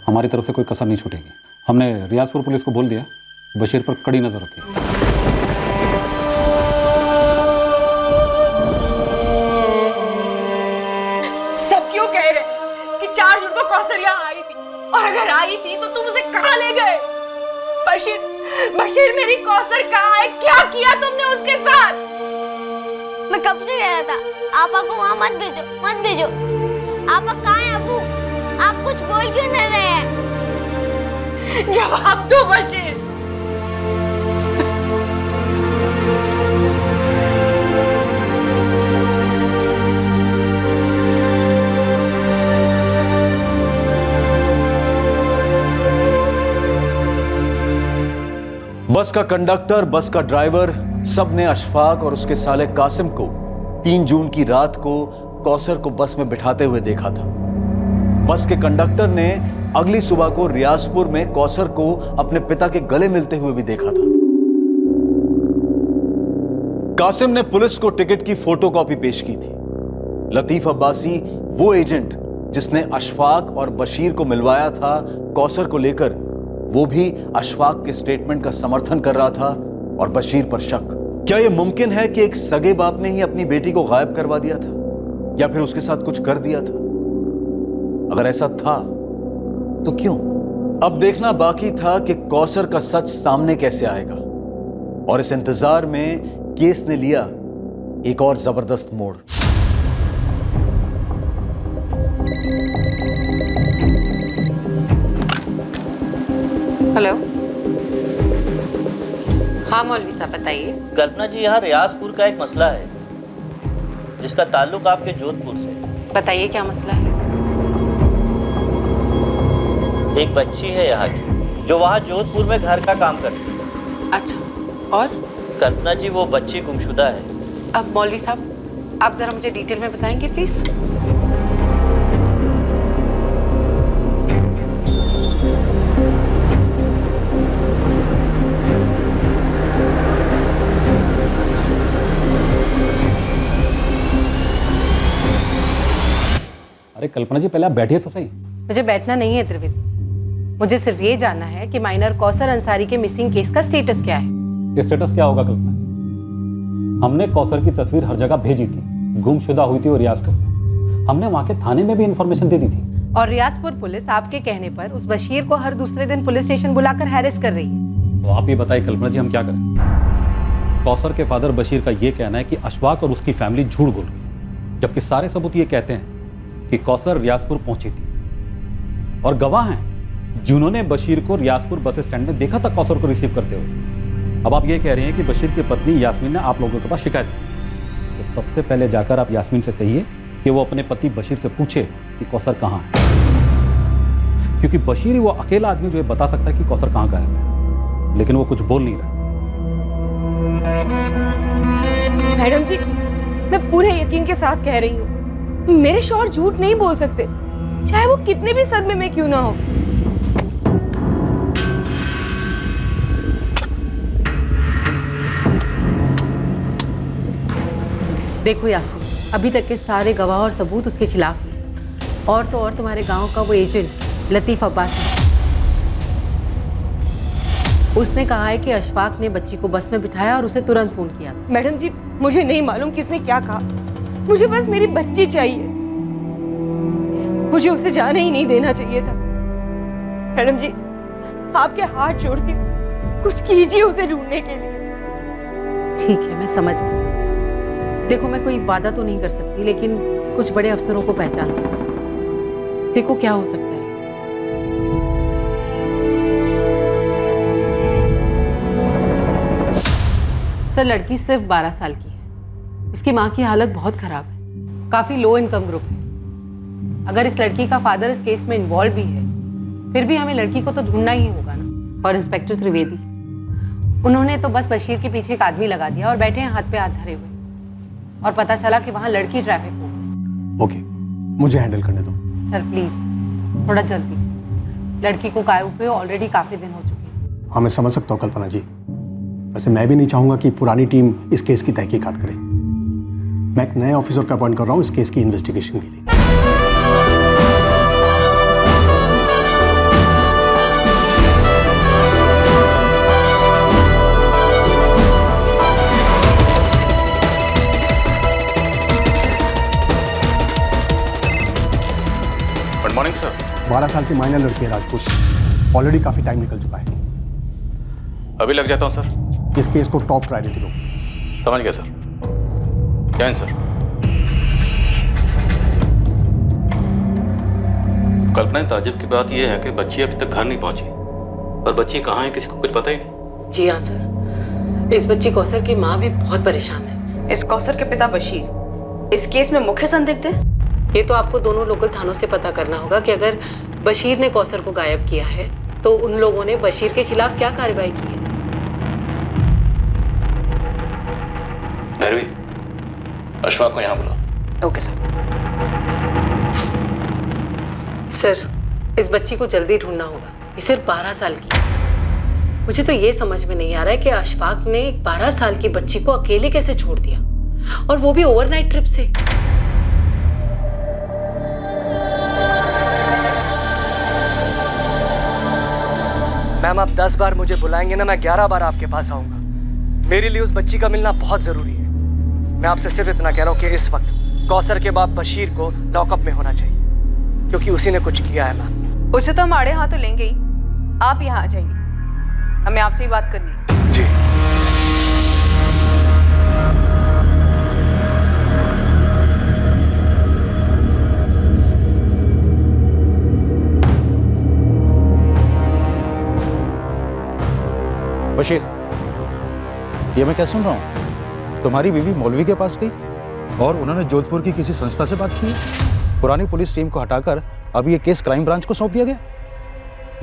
हमारी तरफ से कोई कसर नहीं छूटेगी। हमने रियाजपुर पुलिस को बोल दिया बशीर पर कड़ी नजर रखी। सब क्यों कह रहे कि 4 जून को कौसर यहाँ आई थी, और अगर आई थी तो तुम उसे कहाँ ले गए? बशीर मेरी कौसर कहाँ है? क्या किया तुमने उसके साथ? मैं कब से कह रहा था आपा को वहाँ मत भेजो, मत भेजो। आपा कहाँ है अबू? आप कुछ बोल क्यों नहीं रहे हैं? जवाब दो बशीर। बस का कंडक्टर, बस का ड्राइवर, सब ने अशफाक और उसके साले कासिम को 3 जून की रात को कौसर को बस में बिठाते हुए देखा था। बस के कंडक्टर ने अगली सुबह को रियाजपुर में कौसर को अपने पिता के गले मिलते हुए भी देखा था। कासिम ने पुलिस को टिकट की फोटोकॉपी पेश की थी। लतीफ अब्बासी वो एजेंट जिसने अशफाक और बशीर को मिलवाया था कौसर को लेकर, वो भी अशफाक के स्टेटमेंट का समर्थन कर रहा था और बशीर पर शक। क्या यह मुमकिन है कि एक सगे बाप ने ही अपनी बेटी को गायब करवा दिया था, या फिर उसके साथ कुछ कर दिया था? अगर ऐसा था तो क्यों? अब देखना बाकी था कि कौसर का सच सामने कैसे आएगा, और इस इंतजार में केस ने लिया एक और जबरदस्त मोड़। हेलो, हाँ मौलवी साहब बताइए। कल्पना जी, यहाँ रियाजपुर का एक मसला है जिसका ताल्लुक आपके जोधपुर से। बताइए क्या मसला है। एक बच्ची है यहाँ की जो वहाँ जोधपुर में घर का काम करती है। अच्छा, और? कल्पना जी, वो बच्ची गुमशुदा है। अब मौलवी साहब आप जरा मुझे डिटेल में बताएंगे प्लीज। अरे कल्पना जी, पहले आप बैठिए तो सही। मुझे बैठना नहीं है त्रिवेदी जी, मुझे सिर्फ ये जानना है कि माइनर कौसर अंसारी के मिसिंग केस का स्टेटस क्या है। ये स्टेटस क्या होगा कल्पना जी? हमने कौसर की तस्वीर हर जगह भेजी थी, गुमशुदा हुई थी और रियाजपुर में। हमने वहाँ के थाने में भी इंफॉर्मेशन दे दी थी। और रियाजपुर पुलिस आपके कहने पर उस बशीर को हर दूसरे दिन पुलिस स्टेशन बुलाकर हैरेस कर रही है। तो आप ये बताइए कल्पना जी, हम क्या करें? कौसर के फादर बशीर का ये कहना है कि अशफाक और उसकी फैमिली झूठ बोल रही है, जबकि सारे सबूत ये कहते हैं कि कौसर रियाजपुर पहुंची थी, और गवाह हैं जिन्होंने बशीर को रियाजपुर बस स्टैंड में देखा था कौसर को रिसीव करते हुए। अब आप ये कह रहे हैं कि बशीर की पत्नी यास्मीन ने आप लोगों के पास शिकायत की, तो सबसे पहले जाकर आप यास्मीन से कहिए कि वो अपने पति बशीर से पूछे कि कौसर कहाँ है, क्योंकि बशीर ही वो अकेला आदमी जो ये बता सकता है कि कौसर कहाँ गायब है, लेकिन वो कुछ बोल नहीं रहा। मैडम जी, मैं पूरे यकीन के साथ कह रही हूँ, मेरे शौहर झूठ नहीं बोल सकते, चाहे वो कितने भी सदमे में क्यों ना हो। देखो यास्मीन, अभी तक के सारे गवाह और सबूत उसके खिलाफ हैं। और तो और तुम्हारे गांव का वो एजेंट लतीफ अब्बासी, उसने कहा है कि अशफाक ने बच्ची को बस में बिठाया और उसे तुरंत फोन किया। मैडम जी, मुझे नहीं मालूम किसने क्या कहा, मुझे बस मेरी बच्ची चाहिए। मुझे उसे जाने ही नहीं देना चाहिए था। मैडम जी, आपके हाथ जोड़ती हूँ, कुछ कीजिए उसे ढूंढने के लिए। ठीक है, मैं समझ गई। देखो, मैं कोई वादा तो नहीं कर सकती, लेकिन कुछ बड़े अफसरों को पहचानती हूँ। देखो क्या हो सकता है। सर, लड़की सिर्फ 12 साल की है। उसकी माँ की हालत बहुत खराब है, काफी लो इनकम ग्रुप है। अगर इस लड़की का फादर इस केस में इन्वॉल्व भी है, फिर भी हमें लड़की को तो ढूंढना ही होगा ना। और इंस्पेक्टर त्रिवेदी, उन्होंने तो बस बशीर के पीछे एक आदमी लगा दिया और बैठे हैं हाथ पे हाथ धरे हुए, और पता चला कि वहां लड़की ट्रैफिक हो गई। ओके, मुझे हैंडल करने दो। सर प्लीज थोड़ा जल्दी, लड़की को गायब हुए ऑलरेडी काफी दिन हो चुके हैं। हाँ, मैं समझ सकता हूँ कल्पना जी। वैसे मैं भी नहीं चाहूंगा कि पुरानी टीम इस केस की तहकीकात करे। मैं एक नए ऑफिसर का अपॉइंट कर रहा हूँ इस केस की इन्वेस्टिगेशन के लिए। Good morning sir. 12 साल की माइनर लड़की है राजपूत। ऑलरेडी काफी टाइम निकल चुका है। अभी लग जाता हूँ सर। इस केस को टॉप प्रायोरिटी दो। समझ गया सर। जय सर। कल्पना, ताज्जुब की बात यह है कि बच्ची अभी तक घर नहीं पहुंची, और बच्ची कहाँ है किसी को कुछ पता ही नहीं। जी हाँ सर, इस बच्ची कौसर की माँ भी बहुत परेशान है। इस कौसर के पिता बशीर इस केस में मुख्य संदिग्ध है। ये तो आपको दोनों लोकल थानों से पता करना होगा कि अगर बशीर ने कौसर को गायब किया है तो उन लोगों ने बशीर के खिलाफ क्या कार्रवाई की है। भैरवी, अशफाक को यहाँ बुलाओ। Okay sir. सर, इस बच्ची को जल्दी ढूंढना होगा। ये सिर्फ 12 साल की है। मुझे तो ये समझ में नहीं आ रहा है कि अशफाक ने 12 साल की बच्ची को अकेले कैसे छोड़ दिया, और वो भी ओवरनाइट ट्रिप से। मैम, आप 10 बार मुझे बुलाएंगे ना, मैं 11 बार आपके पास आऊंगा। मेरे लिए उस बच्ची का मिलना बहुत जरूरी है। मैं आपसे सिर्फ इतना कह रहा हूँ कि इस वक्त कौसर के बाप बशीर को लॉकअप में होना चाहिए, क्योंकि उसी ने कुछ किया है। मैम, उसे तो हम आड़े हाथों लेंगे ही। आप यहाँ आ जाइए, हमें आपसे ही बात करनी है। जी। बशीर, ये मैं क्या सुन रहा हूँ? तुम्हारी बीवी मौलवी के पास गई और उन्होंने जोधपुर की किसी संस्था से बात की। पुरानी पुलिस टीम को हटाकर अब ये केस क्राइम ब्रांच को सौंप दिया गया।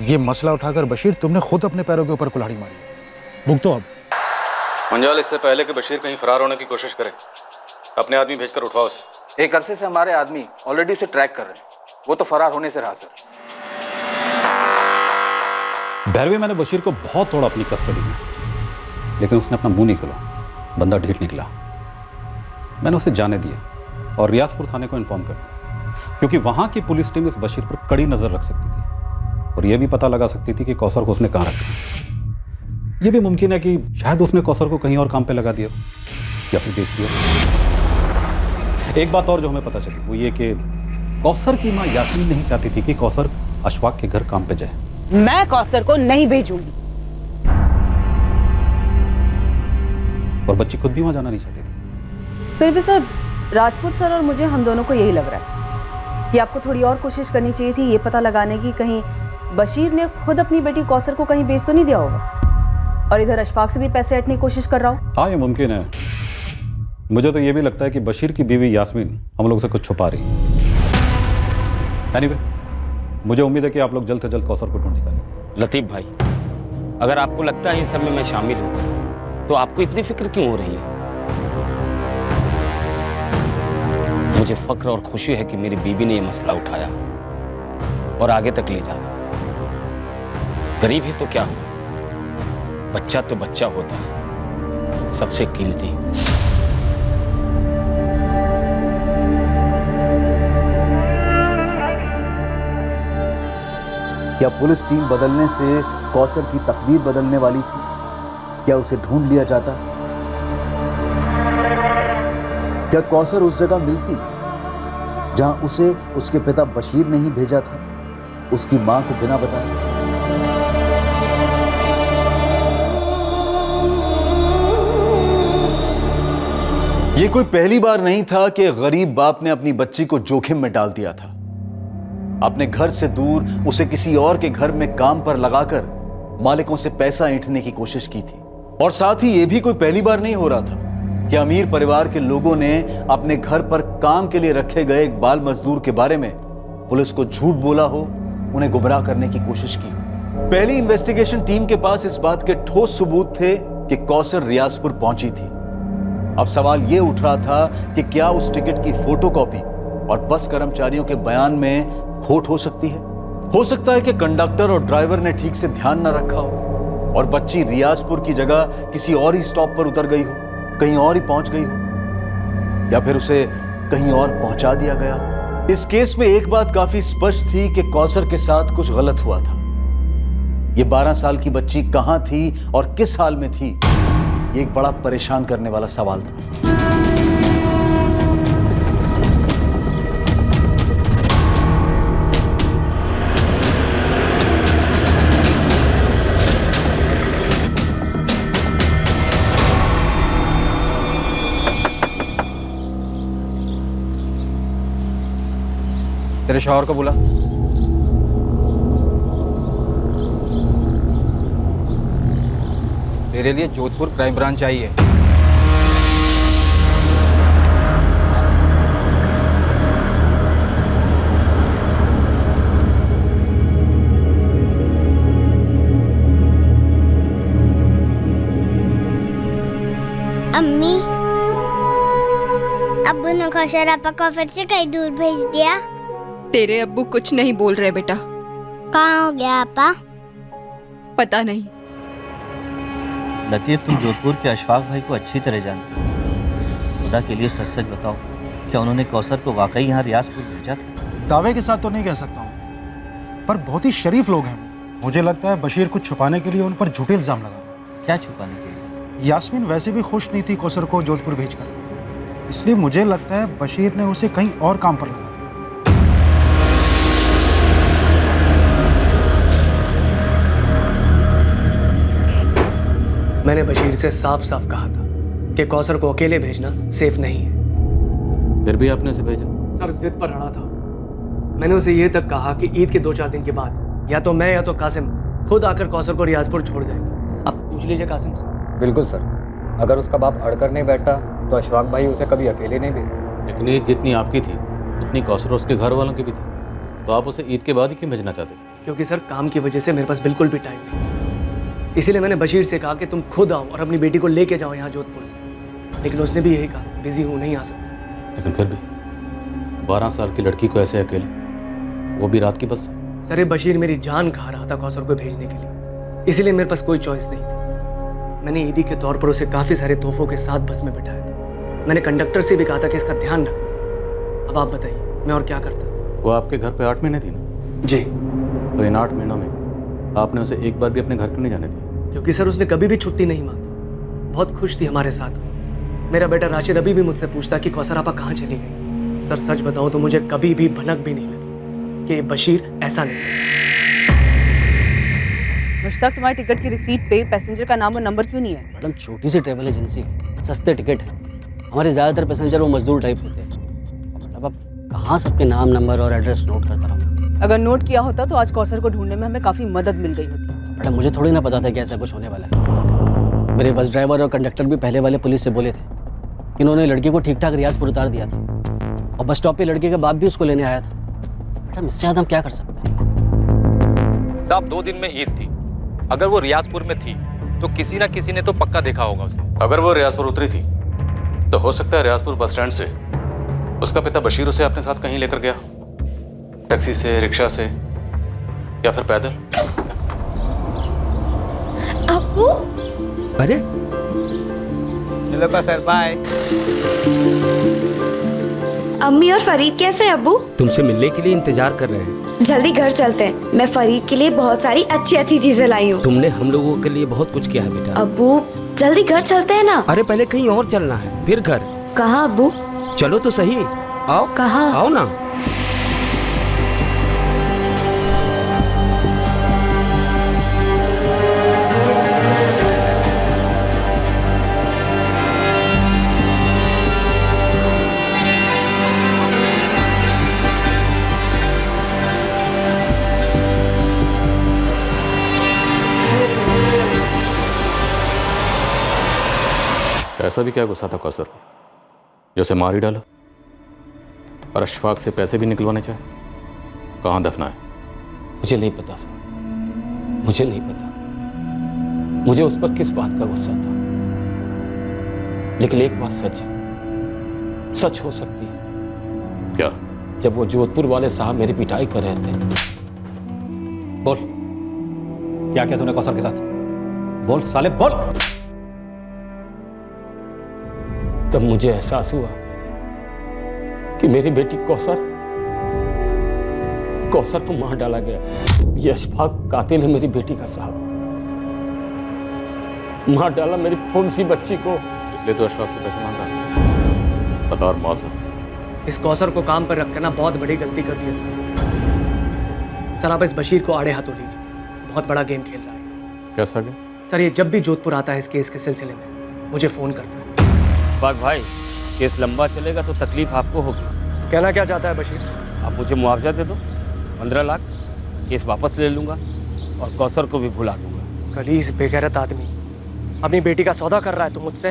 ये मसला उठाकर बशीर तुमने खुद अपने पैरों के ऊपर कुल्हाड़ी मारी। भुगतो अब। मंजाल, इससे पहले कि बशीर कहीं फरार होने की कोशिश करे, अपने आदमी भेजकर उठवाओ उसे। एक अरसे से हमारे आदमी ऑलरेडी उसे ट्रैक कर रहे हैं। वो तो फरार होने से रहा सर। भैरवी, मैंने बशीर को बहुत तोड़ा अपनी कस्टडी में, लेकिन उसने अपना मुंह नहीं खोला। बंदा ढीठ निकला। मैंने उसे जाने दिया और रियासपुर थाने को इन्फॉर्म कर दिया, क्योंकि वहां की पुलिस टीम इस बशीर पर कड़ी नजर रख सकती थी और यह भी पता लगा सकती थी कि कौसर को उसने कहां रखा। यह भी मुमकिन है कि शायद उसने कौसर को कहीं और काम पे लगा दिया या फिर बेच दिया। एक बात और जो हमें पता चली वो ये कि कौसर की मां यासीन नहीं चाहती थी कि कौसर अशफाक के घर काम पे जाए। मैं कौसर को नहीं भेजूंगी। और बच्ची खुद भी वहां जाना नहीं चाहती थी। फिर भी सर, राजपूत सर और मुझे, हम दोनों को यही लग रहा है कि आपको थोड़ी और कोशिश करनी चाहिए थी ये पता लगाने की कहीं बशीर ने खुद अपनी बेटी कौसर को कहीं बेच तो नहीं दिया होगा और इधर अशफाक से भी पैसे हटने की कोशिश कर रहा हूँ। हाँ, ये मुमकिन है। मुझे तो ये भी लगता है कि बशीर की बीवी यास्मीन हम लोग से कुछ छुपा रही है। एनीवे, मुझे उम्मीद है कि आप लोग जल्द से जल्द कौसर को ढूंढ निकालेंगे। लतीफ भाई, अगर आपको लगता है इन सब में मैं शामिल हूँ तो आपको इतनी फिक्र क्यों हो रही है? मुझे फख्र और खुशी है कि मेरी बीवी ने यह मसला उठाया और आगे तक ले जा रहा है। गरीब ही तो क्या हो, बच्चा तो बच्चा होता है, सबसे कीमती। क्या पुलिस टीम बदलने से कौसर की तकदीर बदलने वाली थी? क्या उसे ढूंढ लिया जाता? क्या कौसर उस जगह मिलती जहां उसे उसके पिता बशीर ने ही भेजा था, उसकी मां को बिना बताए? यह कोई पहली बार नहीं था कि गरीब बाप ने अपनी बच्ची को जोखिम में डाल दिया था। अपने घर से दूर उसे किसी और के घर में काम पर लगाकर मालिकों से पैसा ऐंठने की कोशिश की थी। और साथ ही यह भी कोई पहली बार नहीं हो रहा था कि अमीर परिवार के लोगों ने अपने घर पर काम के लिए रखे गए एक बाल मजदूर के बारे में पुलिस को झूठ बोला हो, उन्हें गुमराह करने की कोशिश की हो। पहली इन्वेस्टिगेशन टीम के पास इस बात के ठोस सबूत थे कि कौसर रियाजपुर पहुंची थी। अब सवाल यह उठ रहा था कि क्या उस टिकट की फोटोकॉपी और बस कर्मचारियों के बयान में खोट हो सकती है? हो सकता है कि कंडक्टर और ड्राइवर ने ठीक से ध्यान न रखा हो और बच्ची रियाजपुर की जगह किसी और ही स्टॉप पर उतर गई हो, कहीं और ही पहुंच गई हो, या फिर उसे कहीं और पहुंचा दिया गया। इस केस में एक बात काफी स्पष्ट थी कि कौसर के साथ कुछ गलत हुआ था। ये 12 साल की बच्ची कहां थी और किस हाल में थी, ये एक बड़ा परेशान करने वाला सवाल था। तेरे शौहर को बुला। तेरे लिए जोधपुर क्राइम ब्रांच आई है। अम्मी, अब्बू ने कौशल आपा को फिर से कहीं दूर भेज दिया। तेरे अब्बू कुछ नहीं बोल रहे बेटा। कहाँ हो गया आपा? पता नहीं। लतीफ, तुम जोधपुर के अशफाक भाई को अच्छी तरह जानते हो। खुदा के लिए सच सच बताओ, क्या उन्होंने कौसर को वाकई यहाँ रियाजपुर भेजा था? दावे के साथ तो नहीं कह सकता हूँ, पर बहुत ही शरीफ लोग हैं। मुझे लगता है बशीर कुछ छुपाने के लिए उन पर झूठे इल्जाम लगा रहा है। क्या छुपाने के लिए? यास्मीन वैसे भी खुश नहीं थी कौसर को जोधपुर भेजकर, इसलिए मुझे लगता है बशीर ने उसे कहीं और काम पर लगा दिया। मैंने बशीर से साफ साफ कहा था कि कौसर को अकेले भेजना सेफ नहीं है। फिर भी आपने उसे भेजा? सर जिद पर अड़ा था। मैंने उसे ये तक कहा कि ईद के 2-4 दिन के बाद या तो मैं या तो कासिम खुद आकर कौसर को रियाजपुर छोड़ जाएंगे। अब पूछ लीजिए कासिम से। बिल्कुल सर, अगर उसका बाप अड़कर नहीं बैठता तो अशफाक भाई उसे कभी अकेले नहीं भेजते। लेकिन ईद जितनी आपकी थी उतनी कौसर और उसके घर वालों की भी थी, तो आप उसे ईद के बाद ही क्यों भेजना चाहते थे? क्योंकि सर काम की वजह से मेरे पास बिल्कुल भी टाइम नहीं, इसीलिए मैंने बशीर से कहा कि तुम खुद आओ और अपनी बेटी को लेके जाओ यहाँ जोधपुर से, लेकिन उसने भी यही कहा बिजी हूँ, नहीं आ सकता। लेकिन फिर भी 12 साल की लड़की को ऐसे अकेले, वो भी रात की बस? सर बशीर मेरी जान खा रहा था कौसर को भेजने के लिए, इसीलिए मेरे पास कोई चॉइस नहीं थी। मैंने ईदी के तौर पर उसे काफ़ी सारे तोहफों के साथ बस में बैठाया था। मैंने कंडक्टर से भी कहा था कि इसका ध्यान रखना। अब आप बताइए मैं और क्या करता। वो आपके घर पे 8 महीने थी ना? जी। तो इन 8 महीनों में आपने उसे एक बार भी अपने घर क्यों नहीं जाने दिया? क्योंकि सर उसने कभी भी छुट्टी नहीं मांगी, बहुत खुश थी हमारे साथ। मेरा बेटा राशिद अभी भी मुझसे पूछता कि कौसर आपा कहाँ चली गई। सर सच बताऊं तो मुझे कभी भी भनक भी नहीं लगी कि बशीर ऐसा नहीं। मुश्ताक, तुम्हारी टिकट की रिसीट पे पैसेंजर का नाम और नंबर क्यों नहीं है? मैडम छोटी सी ट्रैवल एजेंसी है, सस्ते टिकट है। हमारे ज़्यादातर पैसेंजर वो मजदूर टाइप होते हैं। मतलब अब कहाँ सबके नाम, नंबर और एड्रेस नोट करता रहूँगा। अगर नोट किया होता तो आज कौसर को ढूंढने में हमें काफ़ी मदद मिल गई होती। मैडम मुझे थोड़ी ना पता था कि ऐसा कुछ होने वाला है। मेरे बस ड्राइवर और कंडक्टर भी पहले वाले पुलिस से बोले थे कि इन्होंने लड़की को ठीक ठाक रियाजपुर उतार दिया था और बस स्टॉप पे लड़के के बाप भी उसको लेने आया था। मैडम इससे ज़्यादा हम क्या कर सकते हैं? साहब 2 दिन में ईद थी, अगर वो रियाजपुर में थी तो किसी ना किसी ने तो पक्का देखा होगा उसे। अगर वो रियाजपुर उतरी थी तो हो सकता है रियाजपुर बस स्टैंड से उसका पिता बशीर उसे अपने साथ कहीं लेकर गया, टैक्सी से, रिक्शा से या फिर पैदल। अब्बू, अरे चलो का सर, बाय। अम्मी और फरीद कैसे हैं अब्बू? तुमसे मिलने के लिए इंतजार कर रहे हैं। जल्दी घर चलते हैं, मैं फरीद के लिए बहुत सारी अच्छी अच्छी चीजें लाई हूँ। तुमने हम लोगों के लिए बहुत कुछ किया है बेटा। अब्बू जल्दी घर चलते हैं ना। अरे पहले कहीं और चलना है, फिर घर। कहाँ अब्बू? चलो तो सही, आओ। कहाँ? आओ ना। ऐसा भी क्या गुस्सा था कौसर को जो उसे मार ही डाला और अशफाक से पैसे भी निकलवाने चाहे? कहाँ दफना है? मुझे नहीं पता सर, मुझे नहीं पता। मुझे उस पर किस बात का गुस्सा था, लेकिन एक बात सच है, सच हो सकती है। क्या? जब वो जोधपुर वाले साहब मेरी पिटाई कर रहे थे। बोल, क्या किया तूने कौसर के साथ? बोल साले बोल। तब मुझे एहसास हुआ कि मेरी बेटी कौसर को मार डाला गया। ये अशफाक कातिल है मेरी बेटी का साहब। मार डाला मेरी पुंसी बच्ची को। इसलिए तो अशफाक से पैसे मांग रहा है बतौर मुआवजा। इस कौसर को काम पर रखकर ना बहुत बड़ी गलती कर दी है सर। सर आप इस बशीर को आड़े हाथों लीजिए, बहुत बड़ा गेम खेल रहा है। कैसा गेम? सर ये जब भी जोधपुर आता है इस केस के सिलसिले में मुझे फोन करता है। अशफाक भाई, केस लंबा चलेगा तो तकलीफ आपको होगी। कहना क्या चाहता है बशीर? आप मुझे मुआवजा दे दो 15 लाख, केस वापस ले लूंगा और कौसर को भी भुला दूंगा। कलीस बेगैरत आदमी अपनी बेटी का सौदा कर रहा है तुम मुझसे?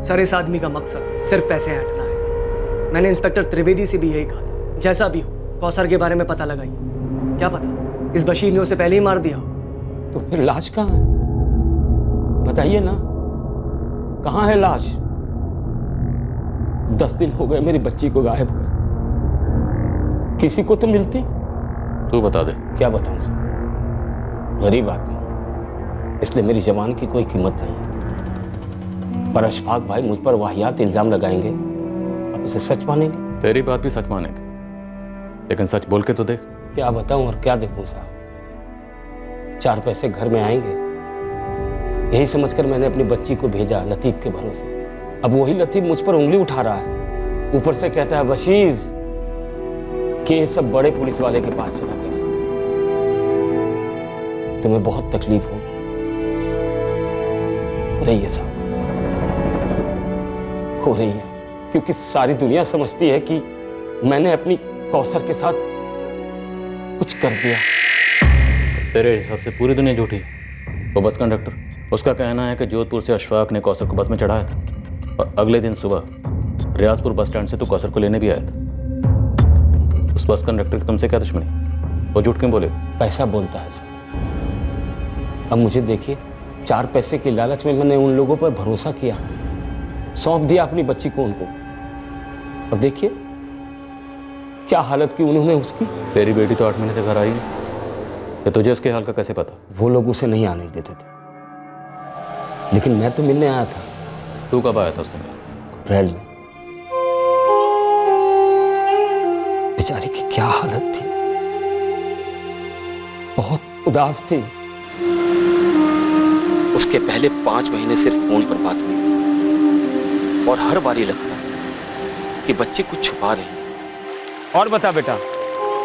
सर इस आदमी का मकसद सिर्फ पैसे हटना है। मैंने इंस्पेक्टर त्रिवेदी से भी यही कहा था, जैसा भी हो कौसर के बारे में पता लगाइए। क्या पता इस बशीर ने उसे पहले ही मार दिया हो। तो फिर लाश कहाँ है? बताइए ना, कहाँ है लाश? 10 दिन हो गए मेरी बच्ची को गायब हुए। किसी को तो मिलती। तू बता दे। क्या बताऊं सर, गरीब आदमी, इसलिए मेरी जवान की कोई कीमत नहीं है। पर अशफाक भाई मुझ पर वाहियात इल्जाम लगाएंगे, आप इसे सच मानेंगे? तेरी बात भी सच मानेंगे, लेकिन सच बोल के तो देख। क्या बताऊं और क्या देखूं साहब? 4 पैसे घर में आएंगे, यही समझकर मैंने अपनी बच्ची को भेजा लतीफ के भरोसे। अब वही लतीफ मुझ पर उंगली उठा रहा है, ऊपर से कहता है बशीर कि ये सब बड़े पुलिस वाले के पास चला गया। तुम्हें बहुत तकलीफ होगी, हो रही है साहब, हो रही है, क्योंकि सारी दुनिया समझती है कि मैंने अपनी कौसर के साथ कुछ कर दिया। तेरे हिसाब से पूरी दुनिया झूठी। वो बस कंडक्टर, उसका कहना है कि जोधपुर से अशफाक ने कौसर को बस में चढ़ाया था और अगले दिन सुबह रियाजपुर बस स्टैंड से तू कौसर को लेने भी आया था। उस बस कंडक्टर की तुमसे क्या दुश्मनी? वो झूठ क्यों बोले? पैसा बोलता है सर। अब मुझे देखिए, 4 पैसे के लालच में मैंने उन लोगों पर भरोसा किया, सौंप दिया अपनी बच्ची को उनको, और देखिए क्या हालत की उन्होंने उसकी। तेरी बेटी तो 8 महीने से घर आई है, तो तुझे उसके हाल का कैसे पता? वो लोग उसे नहीं आने देते थे, लेकिन मैं तो मिलने आया था। तू कब आया था उससे? अप्रैल में। बेचारी की क्या हालत थी, बहुत उदास थी। उसके पहले 5 महीने सिर्फ फोन पर बात हुई और हर बारी लगता कि बच्चे कुछ छुपा रहे हैं। और बता बेटा,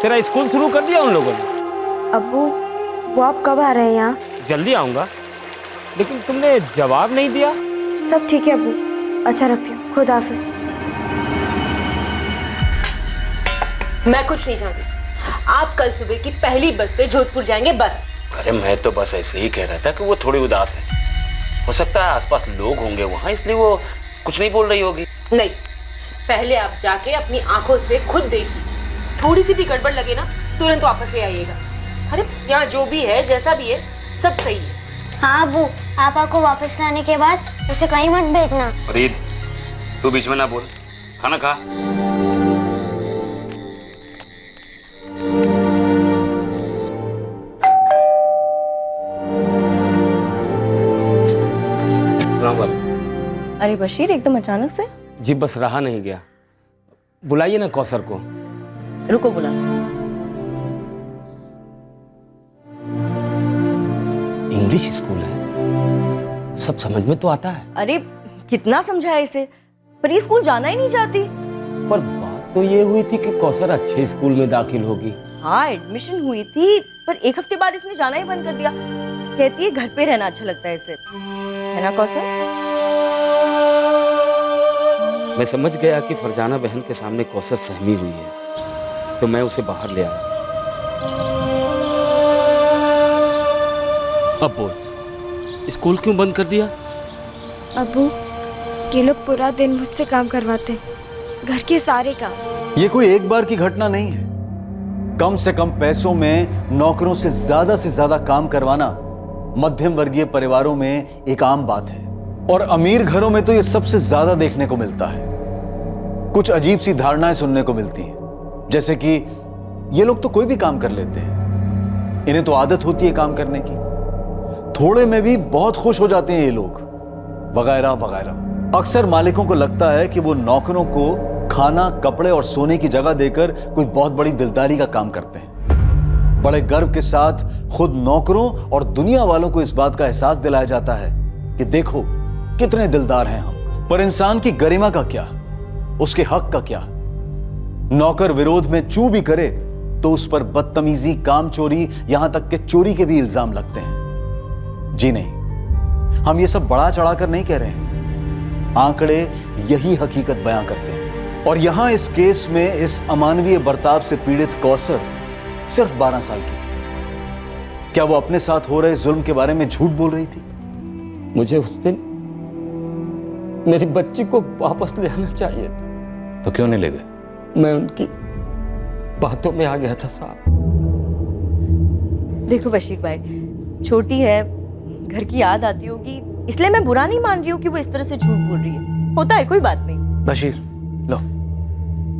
तेरा स्कूल शुरू कर दिया उन लोगों ने? अब्बू, वो आप कब आ रहे हैं यहाँ? जल्दी आऊंगा, लेकिन तुमने जवाब नहीं दिया। सब ठीक है अब्बू, अच्छा रखती हूँ, खुदा हाफिज। मैं कुछ नहीं जानती। आप कल सुबह की पहली बस से जोधपुर जाएंगे, बस। अरे मैं तो बस ऐसे ही कह रहा था कि वो थोड़ी उदास है, हो सकता है आसपास लोग होंगे वहाँ, इसलिए वो कुछ नहीं बोल रही होगी। नहीं, पहले आप जाके अपनी आंखों से खुद देखिए, थोड़ी सी भी गड़बड़ लगे ना तुरंत वापस ले आइएगा। अरे यहाँ जो भी है, जैसा भी है, सब सही है। हाँ अबू, पापा को वापस लाने के बाद उसे कहीं मत भेजना। फरीद, तू बीच में ना बोल, खाना खा। अरे बशीर, एकदम अचानक से? जी बस रहा नहीं गया, बुलाइए ना कौसर को। रुको बुला। इंग्लिश स्कूल है, सब समझ में तो आता है। अरे कितना समझाया इसे, पर ये स्कूल जाना ही नहीं चाहती। पर बात तो ये हुई थी कि कौसर अच्छे स्कूल में दाखिल होगी। हाँ एडमिशन हुई थी, पर 1 हफ्ते बाद इसने जाना ही बंद कर दिया। कहती है घर पे रहना अच्छा लगता है इसे, है ना कौसर? मैं समझ गया कि फरजाना बहन के सामने कौसर सहमी हुई है, तो मैं उसे बाहर ले आया। अब बोल, स्कूल क्यों बंद कर दिया? अब्बू, ये लोग पूरा दिन मुझसे काम करवाते, घर के सारे काम। ये कोई एक बार की घटना नहीं है, कम से कम पैसों में नौकरों से ज्यादा काम करवाना मध्यम वर्गीय परिवारों में एक आम बात है, और अमीर घरों में तो यह सबसे ज्यादा देखने को मिलता है। कुछ अजीब सी धारणाएं सुनने को मिलती हैं, जैसे कि ये लोग तो कोई भी काम कर लेते हैं, इन्हें तो आदत होती है काम करने की, थोड़े में भी बहुत खुश हो जाते हैं ये लोग, वगैरह वगैरह। अक्सर मालिकों को लगता है कि वो नौकरों को खाना, कपड़े और सोने की जगह देकर कोई बहुत बड़ी दिलदारी का काम करते हैं। बड़े गर्व के साथ खुद नौकरों और दुनिया वालों को इस बात का एहसास दिलाया जाता है कि देखो कितने दिलदार हैं हम। पर इंसान की गरिमा का क्या, उसके हक का क्या? नौकर विरोध में चू भी करे तो उस पर बदतमीजी, काम चोरी, यहां तक कि चोरी के भी इल्जाम लगते हैं। जी नहीं, हम ये सब बढ़ा चढ़ाकर नहीं कह रहे हैं, आंकड़े यही हकीकत बयां करते हैं। और यहां इस केस में इस अमानवीय बर्ताव से पीड़ित कौसर सिर्फ 12 साल की थी। क्या वो अपने साथ हो रहे जुल्म के बारे में झूठ बोल रही थी? मुझे उस दिन मेरी बच्ची को वापस ले आना चाहिए था। तो क्यों नहीं ले गए? मैं उनकी बातों में आ गया था साहब। देखो बशीर भाई, छोटी है, घर की याद आती होगी, इसलिए मैं बुरा नहीं मान रही हूँ कि वो इस तरह से झूठ बोल रही है। होता है, कोई बात नहीं। बशीर, लो,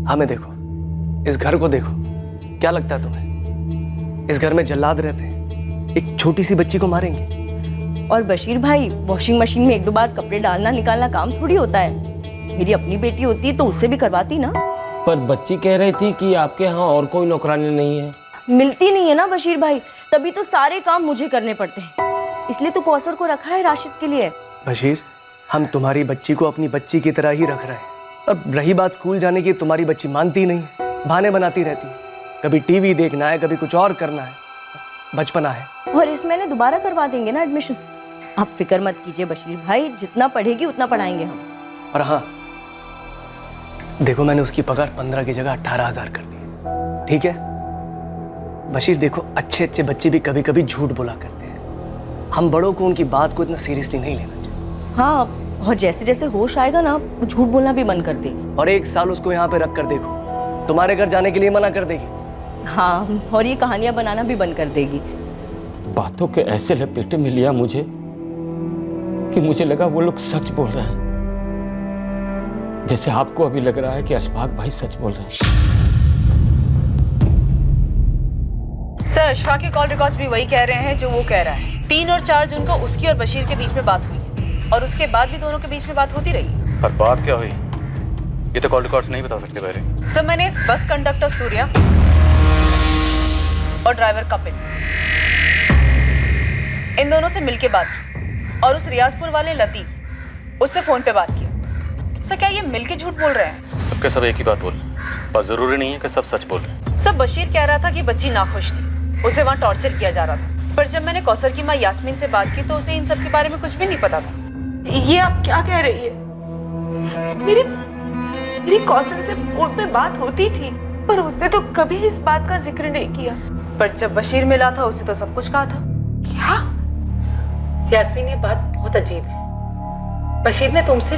हमें देखो, इस घर को देखो, क्या लगता है तुम्हें इस घर में जल्लाद रहते हैं, एक छोटी सी बच्ची को मारेंगे? और बशीर भाई, वॉशिंग मशीन में 1-2 बार कपड़े डालना निकालना काम थोड़ी होता है। मेरी अपनी बेटी होती तो उससे भी करवाती ना। पर बच्ची कह रही थी कि आपके यहाँ और कोई नौकरानी नहीं है। मिलती नहीं है ना बशीर भाई, तभी तो सारे काम मुझे करने पड़ते हैं। इसलिए तो कौसर को रखा है राशिद के लिए। बशीर, हम तुम्हारी बच्ची को अपनी बच्ची की तरह ही रख रहे हैं। अब रही बात स्कूल जाने की, तुम्हारी बच्ची मानती नहीं है, बहाने बनाती रहती है, कभी टीवी देखना है, कभी कुछ और करना है, बचपना है। और इस महीने दोबारा करवा देंगे ना एडमिशन। आप फिक्र मत कीजिए बशीर भाई, जितना पढ़ेगी उतना पढ़ाएंगे हम। और हाँ, देखो मैंने उसकी पगार 15 की जगह 18,000 कर दी, ठीक है? बशीर देखो, अच्छे अच्छे बच्चे भी कभी कभी झूठ बोला करते हैं, हम बड़ों को उनकी बात को इतना सीरियसली नहीं लेना चाहिए। हाँ, और जैसे जैसे होश आएगा ना, वो झूठ बोलना भी बंद कर देगी। और 1 साल उसको यहाँ पे रख कर देखो, तुम्हारे घर जाने के लिए मना कर देगी। हाँ, और ये कहानियां बनाना भी बंद कर देगी। बातों के ऐसे लपेटे में लिया मुझे कि मुझे लगा वो लोग सच बोल रहे हैं, जैसे आपको अभी लग रहा है कि अशफाक भाई सच बोल रहे हैं। सर, अशफाक के कॉल रिकॉर्ड्स भी वही कह रहे हैं जो वो कह रहा है। 3 और 4 जून को उसकी और बशीर के बीच में बात हुई है, और उसके बाद भी दोनों के बीच में बात होती रही। पर बात क्या हुई ये तो कॉल रिकॉर्ड्स नहीं बता सकते बहरे। सर, मैंने इस बस कंडक्टर सूर्या और ड्राइवर कपिल, इन दोनों से मिलके बात की, और उस रियाजपुर वाले लतीफ, उससे फोन पे बात की। सर, क्या ये मिलके झूठ बोल रहे हैं? सबके सब एक ही बात बोल रहे हैं, पर जरूरी नहीं है कि सब सच बोल रहे हैं। सब बशीर कह रहा था कि बच्ची नाखुश थी, उसे वहाँ टॉर्चर किया जा रहा था, पर जब मैंने कौसर की माँ यास्मीन से बात की तो उसे इन सब के बारे में कुछ भी नहीं पता था। ये आप क्या कह रही है? मेरी कौसर से फोन पे बात होती थी, पर उसने तो कभी इस बात का जिक्र नहीं किया। पर जब बशीर मिला था उसे तो सब कुछ कहा था। क्या? यास्मीन, ये बात बहुत अजीब है। बशीर ने तुमसे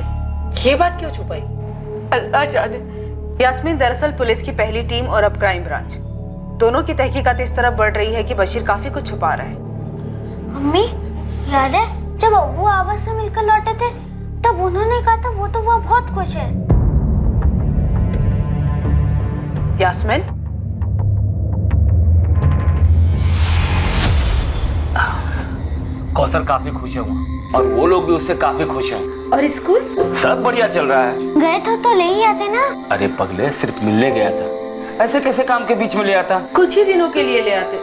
ये बात क्यों छुपाई? अल्लाह जाने। यास्मीन दरअसल पुलिस की पहली टीम और अब क्राइम ब्रांच, दोनों की तहकीकात इस तरफ बढ़ रही है कि बशीर काफी कुछ छुपा रहा है। मम्मी, याद है जब अब्बू आबा से मिलकर लौटे थे तब उन्होंने कहा था वो तो वहाँ बहुत खुश है। यास्मीन, कौसर काफी खुश है वहाँ, और वो लोग भी उससे काफी खुश हैं। और स्कूल सब बढ़िया चल रहा है। गए तो ले ही आते ना। अरे पगले, सिर्फ मिलने गया था, ऐसे कैसे काम के बीच में ले आता? कुछ ही दिनों के लिए ले आते।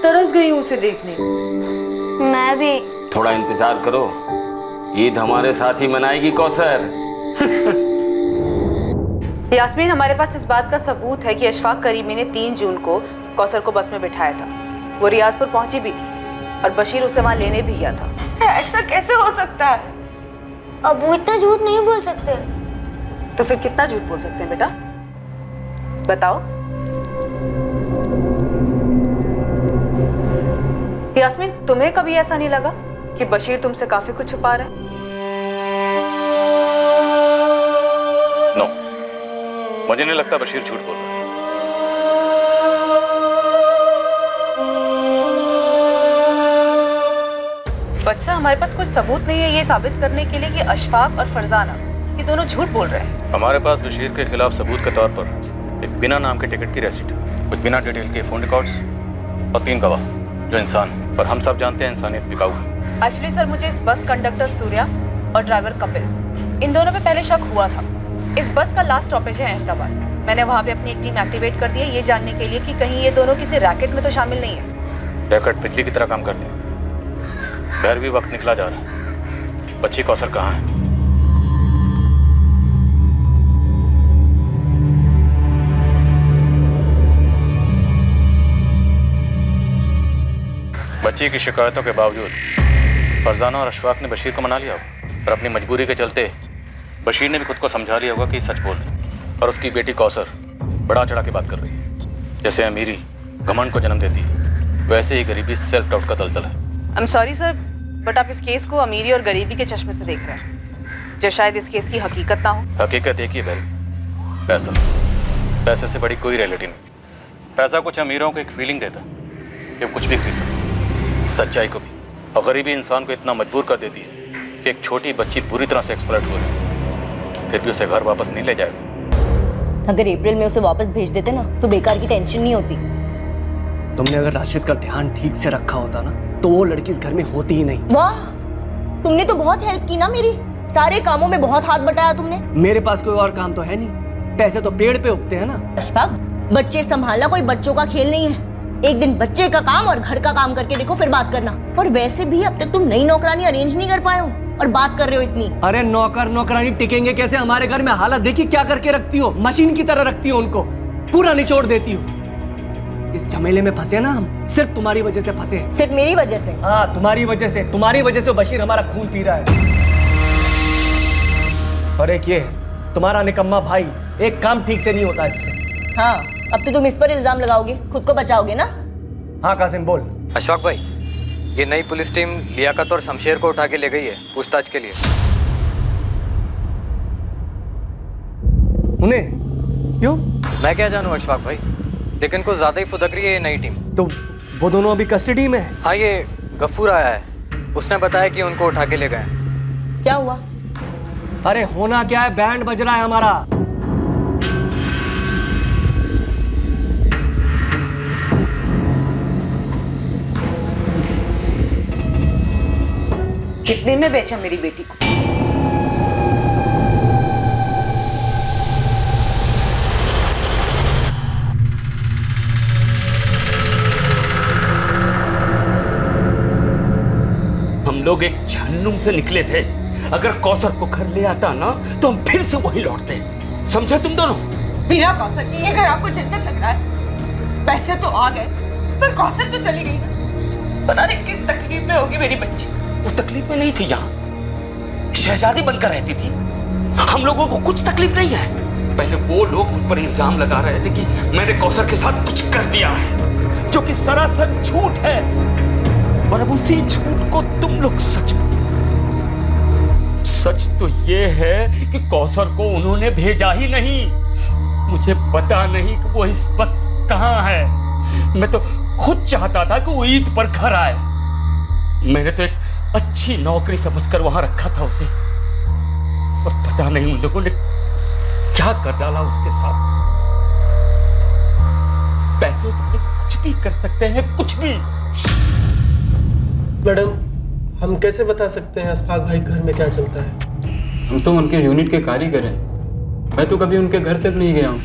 तरस गई हूँ उसे देखने। मैं भी। थोड़ा इंतजार करो, ईद हमारे साथ ही मनाएगी कौसर। यास्मीन, हमारे पास इस बात का सबूत है कि अशफाक करीमी ने 3 जून को कौसर को बस में बिठाया था। वो रियाजपुर पहुंची भी थी और बशीर उसे वहां लेने भी गया था। ऐसा कैसे हो सकता है? अब वो इतना झूठ नहीं बोल सकते। तो फिर कितना झूठ बोल सकते हैं बेटा, बताओ। यास्मीन, तुम्हें कभी ऐसा नहीं लगा कि बशीर तुमसे काफी कुछ छुपा रहा है? नो, मुझे नहीं लगता बशीर झूठ बोल रहा है। बट सर हमारे पास कोई सबूत नहीं है ये साबित करने के लिए कि अशफाक और फरजाना ये दोनों झूठ बोल रहे हैं। हमारे पास बशीर के खिलाफ सबूत के तौर पर एक बिना नाम के टिकट की रेसिट, कुछ बिना डिटेल के फोन रिकॉर्ड्स और 3 गवाह जो इंसान, पर हम सब जानते हैं इंसानियत बिकाऊ है। एक्चुअली सर मुझे इस बस कंडक्टर सूर्या और ड्राइवर कपिल इन दोनों पे पहले शक हुआ था। इस बस का लास्ट स्टॉपेज है अहमदाबाद। मैंने वहाँ पे अपनी एक टीम एक्टिवेट कर दी है ये जानने के लिए कि कहीं ये दोनों किसी रैकेट में तो शामिल नहीं है। रैकेट बिजली की तरह काम करते हैं। घर भी वक्त निकला जा रहा है। बच्ची कौसर कहाँ है? बच्ची की शिकायतों के बावजूद फरजाना और अशफाक ने बशीर को मना लिया होगा, पर अपनी मजबूरी के चलते बशीर ने भी खुद को समझा लिया होगा कि सच बोल रही है और उसकी बेटी कौसर बढ़ा चढ़ा के बात कर रही है। जैसे अमीरी घमंड को जन्म देती है, वैसे ही गरीबी सेल्फ डाउट का दलदल है। I am sorry sir, but आप इस केस को अमीरी और गरीबी के चश्मे से देख रहे हैं, जो शायद इस केस की हकीकत ना हो। हकीकत एक ही है बहरी, पैसा। पैसे से बड़ी कोई रियलिटी नहीं। पैसा कुछ अमीरों को एक फीलिंग देता कि वो कुछ भी खरीद सकते, सच्चाई को भी। और गरीबी इंसान को इतना मजबूर कर देती है कि एक छोटी बच्ची पूरी तरह से एक्सप्लॉइट हो जाती है, फिर भी उसे घर वापस नहीं ले जाएगा। अगर अप्रैल में उसे वापस भेज देते ना तो बेकार की टेंशन नहीं होती। तुमने अगर राशिद का ध्यान ठीक से रखा होता ना तो वो लड़की इस घर में होती ही नहीं। वाह, तुमने तो बहुत हेल्प की ना मेरी, सारे कामों में बहुत हाथ बटाया तुमने। मेरे पास कोई और काम तो है नहीं, पैसे तो पेड़ पे उगते हैं ना। अशफाक, बच्चे संभालना कोई बच्चों का खेल नहीं है। एक दिन बच्चे का काम और घर का काम करके देखो, फिर बात करना। और वैसे भी अब तक तुम नई नौकरानी अरेंज नहीं कर पाए हो और बात कर रहे हो इतनी। अरे नौकर नौकरानी टिकेंगे कैसे? हमारे घर में हालत देखी क्या करके रखती हो, मशीन की तरह रखती हो उनको, पूरा निचोड़ देती हो। इस झमेले में फंसे ना हम, सिर्फ तुम्हारी वजह से फंसे। सिर्फ मेरी वजह से? हाँ, तुम्हारी वजह से। तुम्हारी वजह से बशीर हमारा खून पी रहा है। और एक ये तुम्हारा निकम्मा भाई, एक काम ठीक से नहीं होता इससे। हाँ, अब तो तुम इस पर इल्जाम लगाओगे, खुद को बचाओगे ना? हाँ कासिम बोल। अशफाक भाई, ये नई पुलिस टीम लियाकत और शमशेर को उठा के ले गई है पूछताछ के लिए। उन्हें क्यों? मैं क्या जानूं अशफाक भाई, लेकिन कुछ ज्यादा ही फुदक रही है ये नई टीम। तो वो दोनों अभी कस्टडी में है? हाँ, ये गफूर आया है, उसने बताया कि उनको उठा के ले गए। क्या हुआ? अरे होना क्या है, बैंड बज रहा है हमारा। कितने में बेचा मेरी बेटी को? हम लोग एक जहन्नुम से निकले थे। अगर कौसर को घर ले आता ना तो हम फिर से वही लौटते। समझे तुम दोनों? बिना कौसर के ये घर आपको जन्नत लग रहा है। पैसे तो आ गए पर कौसर तो चली गई। पता नहीं किस तकलीफ में होगी मेरी बच्ची। वो तकलीफ में नहीं थी, यहाँ शहजादी बनकर रहती थी। हम लोगों को कुछ तकलीफ नहीं है। पहले वो लोग मुझ पर इल्जाम लगा रहे थे कि मैंने कौसर के साथ कुछ कर दिया है, जो कि सरासर झूठ है। और अब उसी झूठ को तुम लोग सच तो ये है कि कौसर को उन्होंने भेजा ही नहीं। मुझे पता नहीं कि वो इस वक्त कहाँ है। मैं तो खुद चाहता था कि वो ईद पर घर आए। मैंने तो एक अच्छी नौकरी समझकर वहां रखा था उसे, और पता नहीं उन लोगों ने क्या कर डाला उसके साथ। पैसे वाले कुछ भी कर सकते हैं, कुछ भी। मैडम, हम कैसे बता सकते हैं अशफाक भाई घर में क्या चलता है? हम तो उनके यूनिट के कारीगर हैं। मैं तो कभी उनके घर तक नहीं गया हूँ।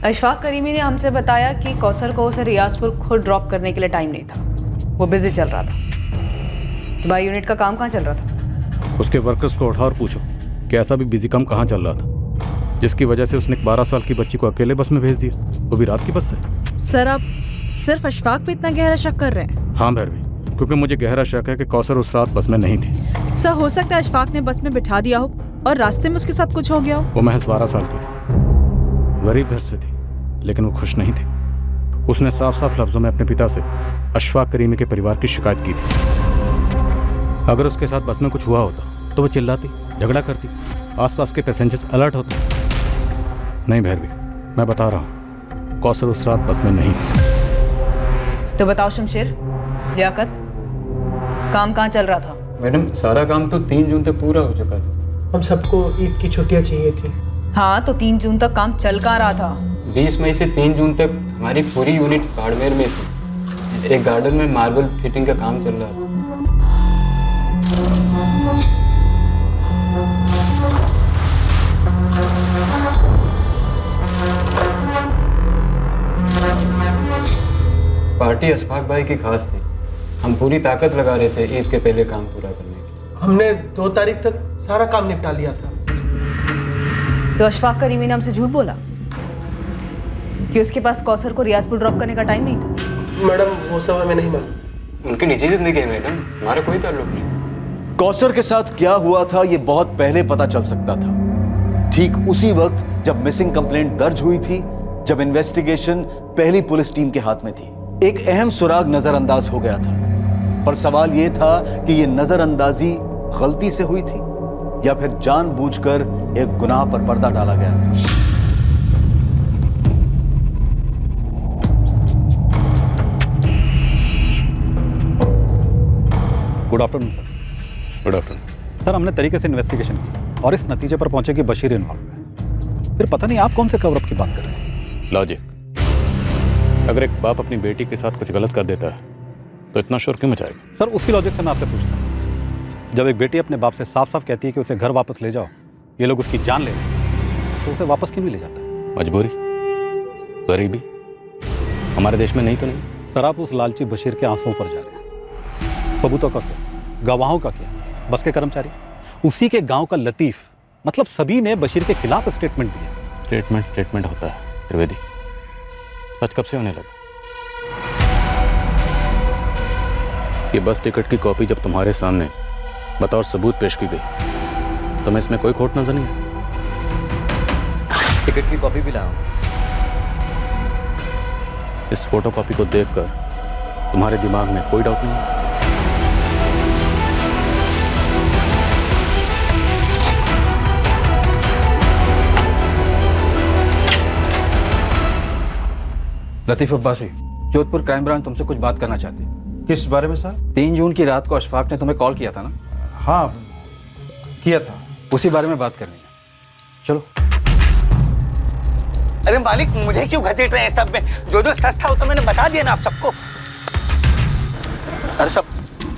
अशफाक करीमी ने हमसे बताया कि कौसर को उसे रियाजपुर खुद ड्रॉप करने के लिए टाइम नहीं था, वो बिजी चल रहा था। भाई यूनिट का काम कहाँ चल रहा था? उसके वर्कर्स को उठा और पूछो कि ऐसा भी बिजी काम कहाँ चल रहा था, जिसकी वजह से उसने 12 साल की बच्ची को अकेले बस में भेज दिया, वो भी रात की बस से। सर, आप सिर्फ अशफाक पे इतना गहरा शक कर रहे हैं? हाँ भैरवी, क्योंकि मुझे गहरा शक है कि कौसर उस रात बस में नहीं थी। सर, हो सकता है अशफाक ने बस में बिठा दिया हो और रास्ते में उसके साथ कुछ हो गया हो। वो महज 12 साल की थी, गरीब घर से थी, लेकिन वो खुश नहीं थी। उसने साफ साफ लफ्जों में अपने पिता से अशफाक करीमी के परिवार की शिकायत की थी। अगर उसके साथ बस में कुछ हुआ होता तो वो चिल्लाती, झगड़ा करती, आसपास के पैसेंजर्स अलर्ट होते। नहीं भैरवी, मैं बता रहा हूँ, कौसर उस रात बस में नहीं थी। तो बताओ शमशेर, लियाकत, काम कहाँ चल रहा था? मैडम सारा काम तो 3 जून तक पूरा हो चुका था। हम सबको ईद की छुट्टियां चाहिए थी। हाँ, तो 3 जून तक काम चल कहाँ रहा था? 20 मई से 3 जून तक हमारी पूरी यूनिट बाड़मेर में थी। एक गार्डन में मार्बल फिटिंग का काम चल रहा था। पार्टी अशफाक भाई की खास थी। हम पूरी ताकत लगा रहे थे ईद के पहले काम पूरा करने की। हमने 2 तारीख तक सारा काम निपटा लिया था। तो अशफाक करीमी ने हमसे झूठ बोला कि उसके पास कौसर को रियाजपुर ड्रॉप करने का टाइम नहीं था। मैडम वो सब हमें नहीं मालूम। उनकी निजी जिंदगी है मैडम, हमारा कोई ताल्लुक नहीं। कौसर के साथ क्या हुआ था ये बहुत पहले पता चल सकता था, ठीक उसी वक्त जब मिसिंग कंप्लेंट दर्ज हुई थी, जब इन्वेस्टिगेशन पहली पुलिस टीम के हाथ में थी। एक अहम सुराग नजरअंदाज हो गया था, पर सवाल यह था कि यह नजरअंदाजी गलती से हुई थी या फिर जानबूझकर एक गुनाह पर पर्दा डाला गया था। Good afternoon sir. Good afternoon sir, हमने तरीके से इन्वेस्टिगेशन की और इस नतीजे पर पहुंचे कि बशीर इन्वॉल्व है। फिर पता नहीं आप कौन से कवरअप की बात कर रहे हैं। लॉजिक, अगर एक बाप अपनी बेटी के साथ कुछ गलत कर देता है तो इतना शोर क्यों मचाएगा? सर, उसी लॉजिक से मैं आपसे पूछता हूँ, जब एक बेटी अपने बाप से साफ साफ कहती है कि उसे घर वापस ले जाओ, ये लोग उसकी जान ले रहे हैं, तो उसे वापस क्यों नहीं ले जाता? मजबूरी, गरीबी, हमारे देश में नहीं तो नहीं। सर, आप उस लालची बशीर के आंसुओं पर जा रहे हैं। सबूतों का क्या, गवाहों का क्या, बस के कर्मचारी, उसी के गांव का लतीफ, मतलब सभी ने बशीर के खिलाफ स्टेटमेंट दिया। स्टेटमेंट होता है त्रिवेदी, सच कब से होने लगा? ये बस टिकट की कॉपी जब तुम्हारे सामने बतौर सबूत पेश की गई तो मैं इसमें कोई खोट नजर नहीं है। टिकट की कॉपी भी लाओ। इस फोटो कॉपी को देखकर तुम्हारे दिमाग में कोई डाउट नहीं है? लतीफ अब्बासी, जोधपुर क्राइम ब्रांच तुमसे कुछ बात करना चाहती है। किस बारे में सर? 3 जून की रात को अशफाक ने तुम्हें कॉल किया था ना? हाँ किया था, उसी बारे में बात करनी है। चलो। अरे मालिक, मुझे क्यों घसीट रहे हैं सब में? जो जो सच था वो तो मैंने बता दिया ना आप सबको। अरे सब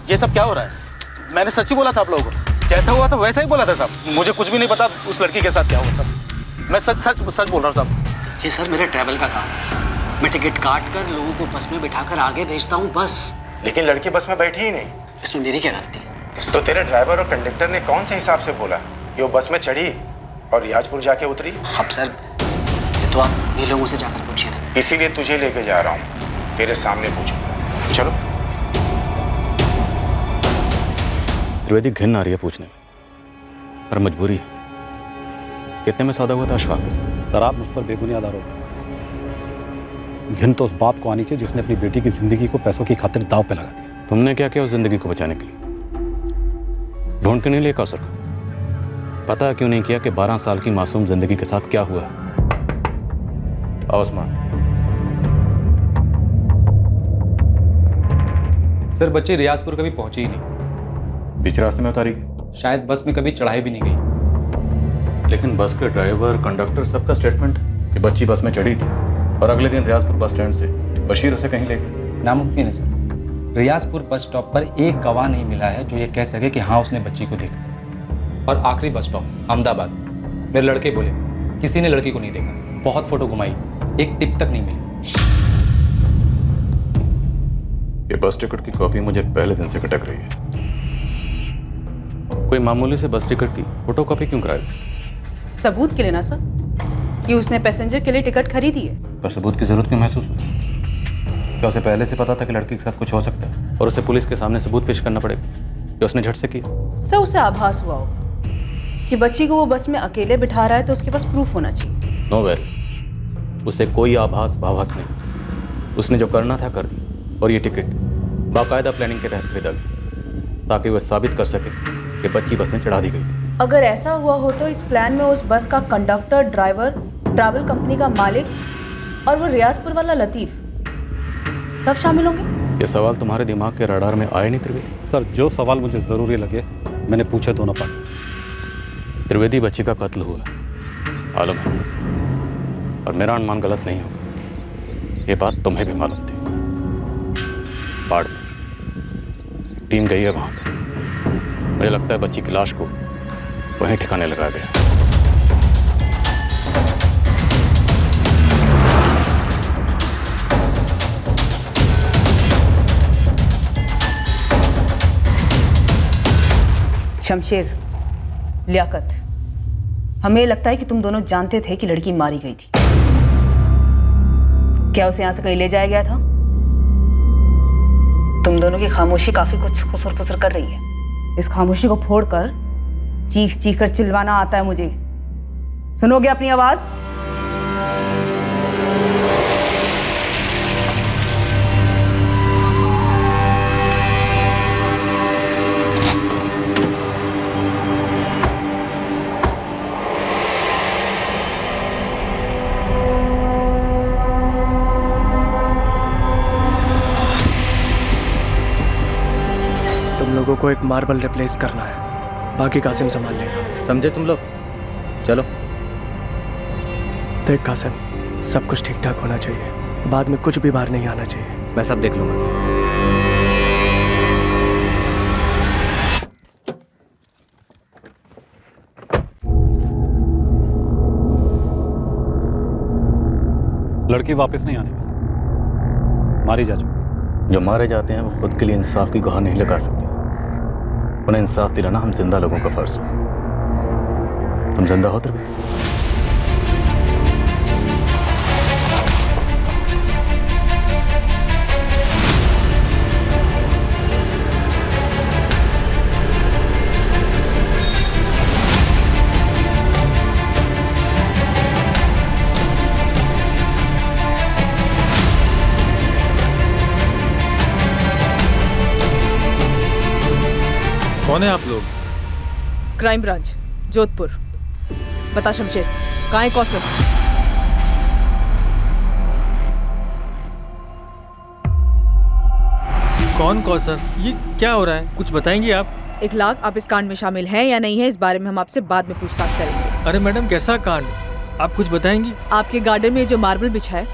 ये सब क्या हो रहा है? मैंने सच ही बोला था आप लोगों को, जैसा हुआ था वैसा ही बोला था साहब। मुझे कुछ भी नहीं पता उस लड़की के साथ क्या हुआ साहब। मैं सच बोल रहा हूँ साहब। ये सर मेरे ट्रैवल का काम है। मैं टिकट काट कर लोगों को बस में बिठाकर आगे भेजता हूँ, बस। लेकिन लड़की बस में बैठी ही नहीं। इसमें मेरी क्या गलती? तो तेरे ड्राइवर और कंडक्टर ने कौन से हिसाब से बोला कि वो बस में चढ़ी और रियाजपुर जाके उतरी? अब सर ये तो आप ये लोगों से जाकर पूछिए ना। इसीलिए तुझे लेके जा रहा हूँ, तेरे सामने पूछूंगा। चलो। त्रिवेदी, घिन आ रही है पूछने में, पर मजबूरी है। कितने में सौदा हुआ था अशफाक के साथ? सर, आप मुझ पर बेबुनियाद आरोप लगा रहे हैं। घिन तो उस बाप को आनी चाहिए जिसने अपनी बेटी की जिंदगी को पैसों की खातिर दांव पे लगा दिया। तुमने क्या किया उस जिंदगी को बचाने के लिए? ढूंढ के नहीं लिया कौसर को? पता क्यों नहीं किया कि 12 साल की मासूम जिंदगी के साथ क्या हुआ है? आओ उस्मान। सर, बच्चे रियाजपुर कभी पहुंचे ही नहीं। बीच रास्ते में उतारी गई? शायद बस में कभी चढ़ाई भी नहीं गई। लेकिन बस के ड्राइवर, कंडक्टर सबका स्टेटमेंट कि बच्ची बस में चढ़ी थी और अगले दिन रियाजपुर बस स्टैंड से बशीर उसे कहीं ले गए। नामुमकिन है सर। रियाजपुर बस स्टॉप पर एक गवाह नहीं मिला है जो ये कह सके कि हाँ उसने बच्ची को देखा। और आखिरी बस स्टॉप अहमदाबाद, मेरे लड़के बोले किसी ने लड़की को नहीं देखा। बहुत फोटो घुमाई, एक टिप तक नहीं मिली। ये बस टिकट की कॉपी मुझे पहले दिन से खटक रही है। कोई मामूली से बस टिकट की फोटो कॉपी क्यों कराई? सबूत के लिए ना सर, कि उसने पैसेंजर के लिए टिकट खरीदी है। पर सबूत की जरूरत क्यों महसूस हुई? क्या उसे पहले से पता था कि लड़की के साथ कुछ हो सकता है और उसे पुलिस के सामने सबूत पेश करना पड़ेगा कि उसने झट से किया? सर, उसे आभास हुआ होगा कि बच्ची को वो बस में अकेले बिठा रहा है, तो उसके पास प्रूफ होना चाहिए। नो वेरी, उसे कोई आभास भाभास नहीं। उसने जो करना था कर दिया और ये टिकट बाकायदा प्लानिंग के तहत खरीदा गया ताकि वह साबित कर सके कि बच्ची बस में चढ़ा दी गई थी। अगर ऐसा हुआ हो तो इस प्लान में उस बस का कंडक्टर, ड्राइवर, ट्रैवल कंपनी का मालिक और वो रियाजपुर वाला लतीफ सब शामिल होंगे। ये सवाल तुम्हारे दिमाग के रडार में आए नहीं त्रिवेदी? सर, जो सवाल मुझे ज़रूरी लगे मैंने पूछे दोनों पार्टी। त्रिवेदी, बच्ची का कत्ल हुआ, मालूम है, और मेरा अनुमान गलत नहीं होगा। ये बात तुम्हें भी मालूम थी। बाढ़ में टीम गई है वहां पर। मुझे लगता है बच्ची की लाश को वहीं ठिकाने लगा गया। शमशेर, लियाकत, हमें लगता है कि तुम दोनों जानते थे कि लड़की मारी गई थी। क्या उसे यहां से कहीं ले जाया गया था? तुम दोनों की खामोशी काफी कुछ खुसर फुसर कर रही है। इस खामोशी को फोड़कर चीख चीख कर चिल्लाना आता है मुझे। सुनोगे अपनी आवाज? तुम लोगों को एक मार्बल रिप्लेस करना है, बाकी कासिम संभाल लेगा। समझे तुम लोग? चलो। देख कासिम, सब कुछ ठीक ठाक होना चाहिए, बाद में कुछ भी बाहर नहीं आना चाहिए। मैं सब देख लूंगा। लड़की वापस नहीं आने वाली, मारी जा चुकी। जो मारे जाते हैं वो खुद के लिए इंसाफ की गुहार नहीं लगा सकते। उन्हें इंसाफ दिलाना हम जिंदा लोगों का फर्ज है। तुम जिंदा हो त्रिवेदी? कौन है आप लोग? Crime branch, Jodhpur. बता शमशेर, कहाँ है कौसर? कौन कौसर? ये क्या हो रहा है, कुछ बताएंगी आप? इखलाक, आप इस कांड में शामिल हैं या नहीं है, इस बारे में हम आपसे बाद में पूछताछ करेंगे। अरे मैडम, कैसा कांड, आप कुछ बताएंगी? आपके गार्डन में जो मार्बल बिछा है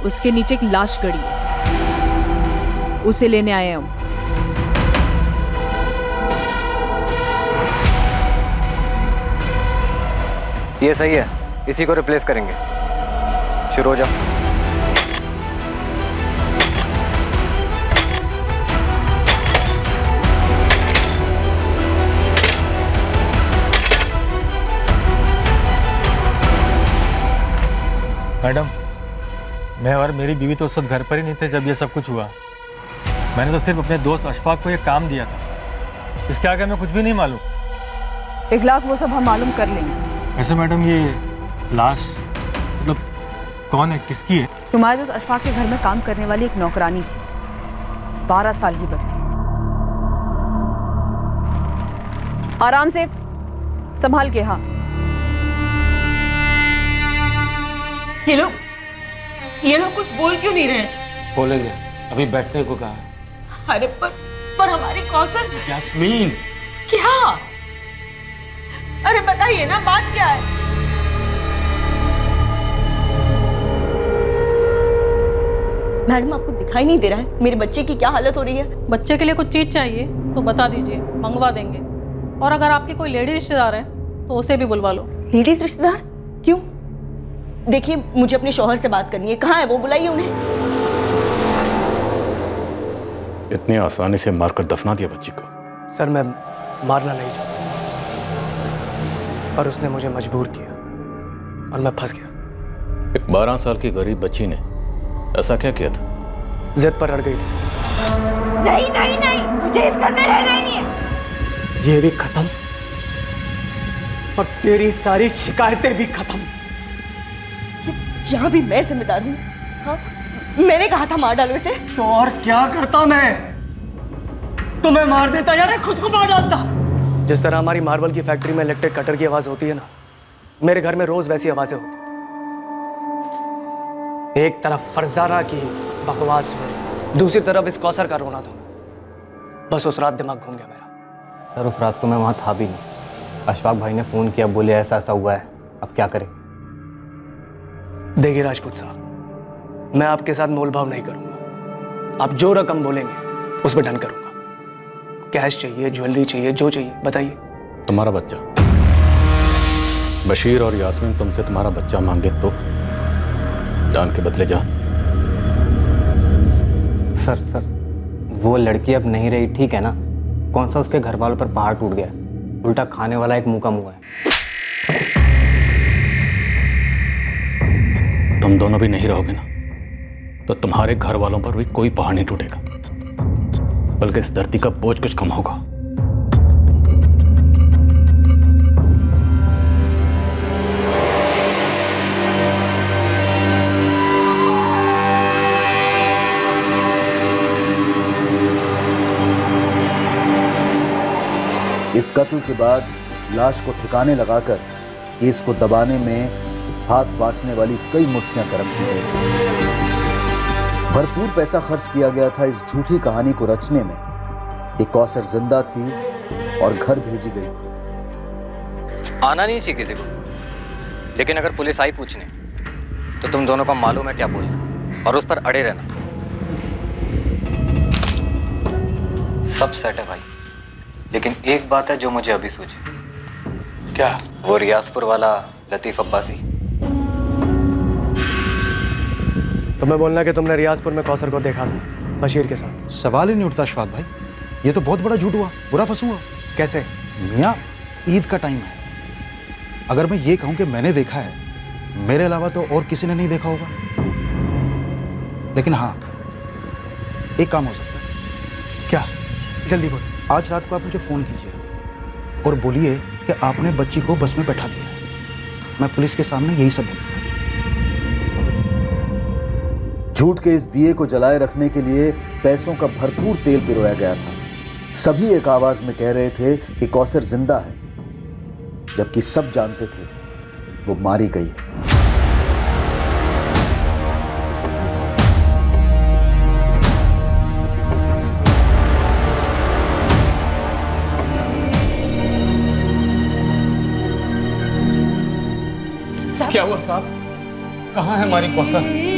उसके नीचे एक लाश गड़ी है, उसे लेने आए हैं हम। ये सही है, इसी को रिप्लेस करेंगे। शुरू हो जाओ। मैडम, मैं और मेरी बीवी तो उस वक्त घर पर ही नहीं थे जब ये सब कुछ हुआ। मैंने तो सिर्फ अपने दोस्त अशफाक को ये काम दिया था। इसके आगे हमें कुछ भी नहीं मालूम। इखलाक, वो सब हम मालूम कर लेंगे। वैसे मैडम, ये लाश मतलब कौन है, किसकी है? तुम्हारे दोस्त अशफाक के घर में काम करने वाली एक नौकरानी थी, 12 साल की बच्ची। आराम से, संभाल के। हाँ, ये लोग कुछ बोल क्यों नहीं रहे? बोलेंगे, अभी बैठने को कहा। अरे पर हमारी कौसर। यास्मीन, क्या? अरे बताइए ना, बात क्या है? मैडम, आपको दिखाई नहीं दे रहा है मेरे बच्चे की क्या हालत हो रही है? बच्चे के लिए कुछ चीज चाहिए तो बता दीजिए, मंगवा देंगे। और अगर आपके कोई लेडी रिश्तेदार है तो उसे भी बुलवा लो। लेडीज रिश्तेदार? क्यों? देखिए, मुझे अपने शौहर से बात करनी है। कहाँ है वो? बुलाइए उन्हें। इतनी आसानी से मारकर दफना दिया बच्ची को? सर, मैं मारना नहीं चाहता, पर उसने मुझे मजबूर किया और मैं फंस गया। एक 12 साल की गरीब बच्ची ने ऐसा क्या किया था? जिद पर अड़ गई थी। नहीं नहीं नहीं, मुझे इस घर में रहना ही नहीं है। ये भी खत्म और तेरी सारी शिकायतें भी खत्म। यहाँ भी मैं जिम्मेदार हूँ। हाँ, मैंने कहा था मार डालो इसे। तो और क्या करता मैं? तुम्हें मार देता या खुद को मार डालता? जिस तरह हमारी मार्बल की फैक्ट्री में इलेक्ट्रिक कटर की आवाज होती है ना, मेरे घर में रोज वैसी आवाजें होती। एक तरफ फरजाना की बकवास हो रही, दूसरी तरफ इस कौसर का रोना था। बस उस रात दिमाग घूम गया मेरा। सर उस रात तो मैं वहाँ था भी नहीं। अशफाक भाई ने फ़ोन किया, बोले ऐसा ऐसा हुआ है, अब क्या करें? देखिए राजपूत साहब, मैं आपके साथ मोलभाव नहीं करूंगा। आप जो रकम बोलेंगे उस पर डन करूंगा। कैश चाहिए, ज्वेलरी चाहिए, जो चाहिए बताइए। तुम्हारा बच्चा बशीर और यास्मीन तुमसे तुम्हारा बच्चा मांगे तो जान के बदले जान। सर वो लड़की अब नहीं रही, ठीक है ना? कौन सा उसके घर वालों पर पहाड़ टूट गया, उल्टा खाने वाला एक मुंह का मुंह है। तुम दोनों भी नहीं रहोगे ना तो तुम्हारे घर वालों पर भी कोई पहाड़ नहीं टूटेगा, बल्कि इस धरती का बोझ कुछ कम होगा। इस कत्ल के बाद लाश को ठिकाने लगाकर केस को दबाने में हाथ बांटने वाली कई मुट्ठियां गर्म की गई थी। भरपूर पैसा खर्च किया गया था इस झूठी कहानी को रचने में कि कौसर जिंदा थी और घर भेजी गई थी। आना नहीं चाहिए किसी को, लेकिन अगर पुलिस आई पूछने तो तुम दोनों को मालूम है क्या बोलना और उस पर अड़े रहना। सब सेट है भाई, लेकिन एक बात है जो मुझे अभी सूझी। क्या? वो रियाजपुर वाला लतीफ अब्बासी। तुम्हें बोलना कि तुमने रियाजपुर में कौसर को देखा था बशीर के साथ। सवाल ही नहीं उठता अशफाक भाई, ये तो बहुत बड़ा झूठ हुआ, बुरा फंसूंगा। कैसे? मियाँ ईद का टाइम है, अगर मैं ये कहूँ कि मैंने देखा है, मेरे अलावा तो और किसी ने नहीं देखा होगा। लेकिन हाँ, एक काम हो सकता है। क्या? जल्दी बोलो। आज रात को आप मुझे फ़ोन कीजिए और बोलिए कि आपने बच्ची को बस में बैठा दिया है। मैं पुलिस के सामने यही सब बोलूँगा। झूठ के इस दिए को जलाए रखने के लिए पैसों का भरपूर तेल पिरोया गया था। सभी एक आवाज में कह रहे थे कि कौसर जिंदा है, जबकि सब जानते थे वो मारी गई है। क्या हुआ साहब? कहाँ है हमारी कौसर?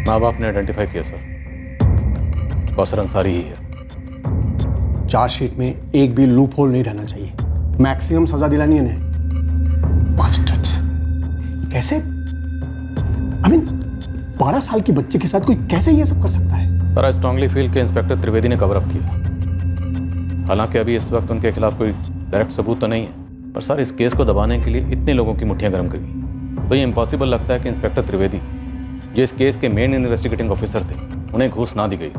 माँ बाप ने आइडेंटिफाई किया सर, कौसर अंसारी ही है। चार्जशीट में एक भी लूप होल नहीं रहना चाहिए, मैक्सिमम सजा दिलानी है इन्हें। बास्टर्ड्स, कैसे? आई मीन 12 साल की बच्चे के साथ कोई कैसे ये सब कर सकता है? सर आई स्ट्रांगली फील कि इंस्पेक्टर त्रिवेदी ने कवर अप किया। हालांकि अभी इस वक्त उनके खिलाफ कोई डायरेक्ट सबूत तो नहीं है, पर सर इस केस को दबाने के लिए इतने लोगों की मुट्ठियां गर्म करी तो ये इम्पॉसिबल लगता है कि इंस्पेक्टर त्रिवेदी जो इस केस के मेन इन्वेस्टिगेटिंग ऑफिसर थे, उन्हें घूस ना दी गई।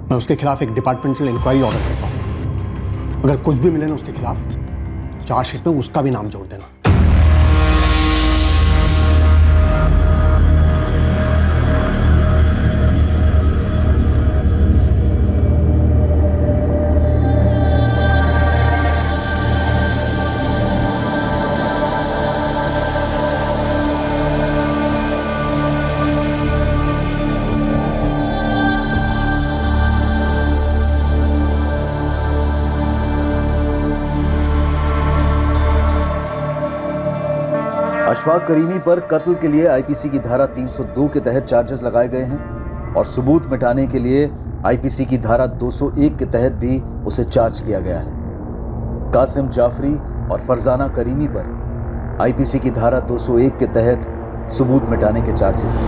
मैं उसके खिलाफ एक डिपार्टमेंटल इंक्वायरी ऑर्डर करता हूँ। अगर कुछ भी मिले ना उसके खिलाफ, चार्जशीट में उसका भी नाम जोड़ देना। अशफाक करीमी पर कत्ल के लिए आईपीसी की धारा 302 के तहत चार्जेस लगाए गए हैं और सबूत मिटाने के लिए आईपीसी की धारा 201 के तहत भी उसे चार्ज किया गया है। कासिम जाफरी और फरजाना करीमी पर आईपीसी की धारा 201 के तहत सबूत मिटाने के चार्जेस हैं।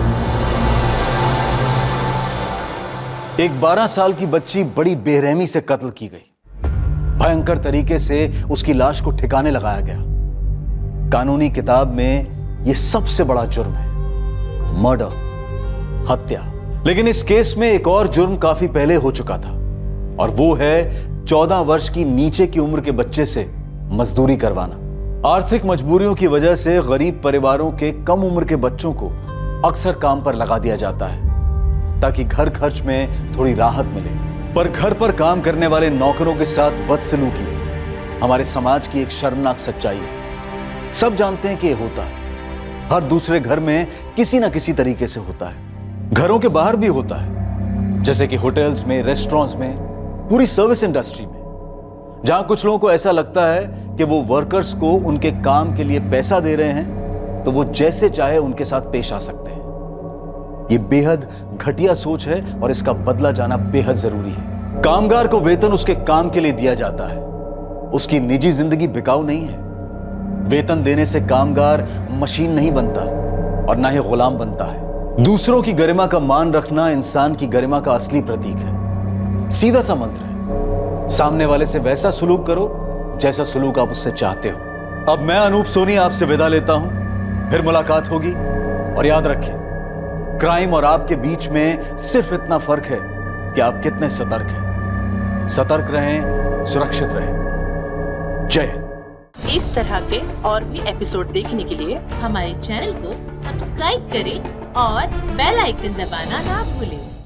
एक 12 साल की बच्ची बड़ी बेरहमी से कत्ल की गई। भयंकर तरीके से उसकी लाश को ठिकाने लगाया गया। कानूनी किताब में यह सबसे बड़ा जुर्म है, मर्डर, हत्या। लेकिन इस केस में एक और जुर्म काफी पहले हो चुका था, और वो है 14 वर्ष की नीचे की उम्र के बच्चे से मजदूरी करवाना। आर्थिक मजबूरियों की वजह से गरीब परिवारों के कम उम्र के बच्चों को अक्सर काम पर लगा दिया जाता है ताकि घर खर्च में थोड़ी राहत मिले। पर घर पर काम करने वाले नौकरों के साथ बदसलूकी हमारे समाज की एक शर्मनाक सच्चाई है। सब जानते हैं कि यह होता है, हर दूसरे घर में किसी ना किसी तरीके से होता है। घरों के बाहर भी होता है, जैसे कि होटल्स में, रेस्टोरेंट्स में, पूरी सर्विस इंडस्ट्री में, जहां कुछ लोगों को ऐसा लगता है कि वो वर्कर्स को उनके काम के लिए पैसा दे रहे हैं तो वो जैसे चाहे उनके साथ पेश आ सकते हैं। ये बेहद घटिया सोच है और इसका बदला जाना बेहद जरूरी है। कामगार को वेतन उसके काम के लिए दिया जाता है, उसकी निजी जिंदगी बिकाऊ नहीं है। वेतन देने से कामगार मशीन नहीं बनता और ना ही गुलाम बनता है। दूसरों की गरिमा का मान रखना इंसान की गरिमा का असली प्रतीक है। सीधा सा मंत्र है, सामने वाले से वैसा सुलूक करो जैसा सुलूक आप उससे चाहते हो। अब मैं अनूप सोनी आपसे विदा लेता हूं, फिर मुलाकात होगी। और याद रखें, क्राइम और आपके बीच में सिर्फ इतना फर्क है कि आप कितने सतर्क हैं। सतर्क रहें, सुरक्षित रहें। जय हिंद। इस तरह के और भी एपिसोड देखने के लिए हमारे चैनल को सब्सक्राइब करें और बेल आइकन दबाना ना भूलें।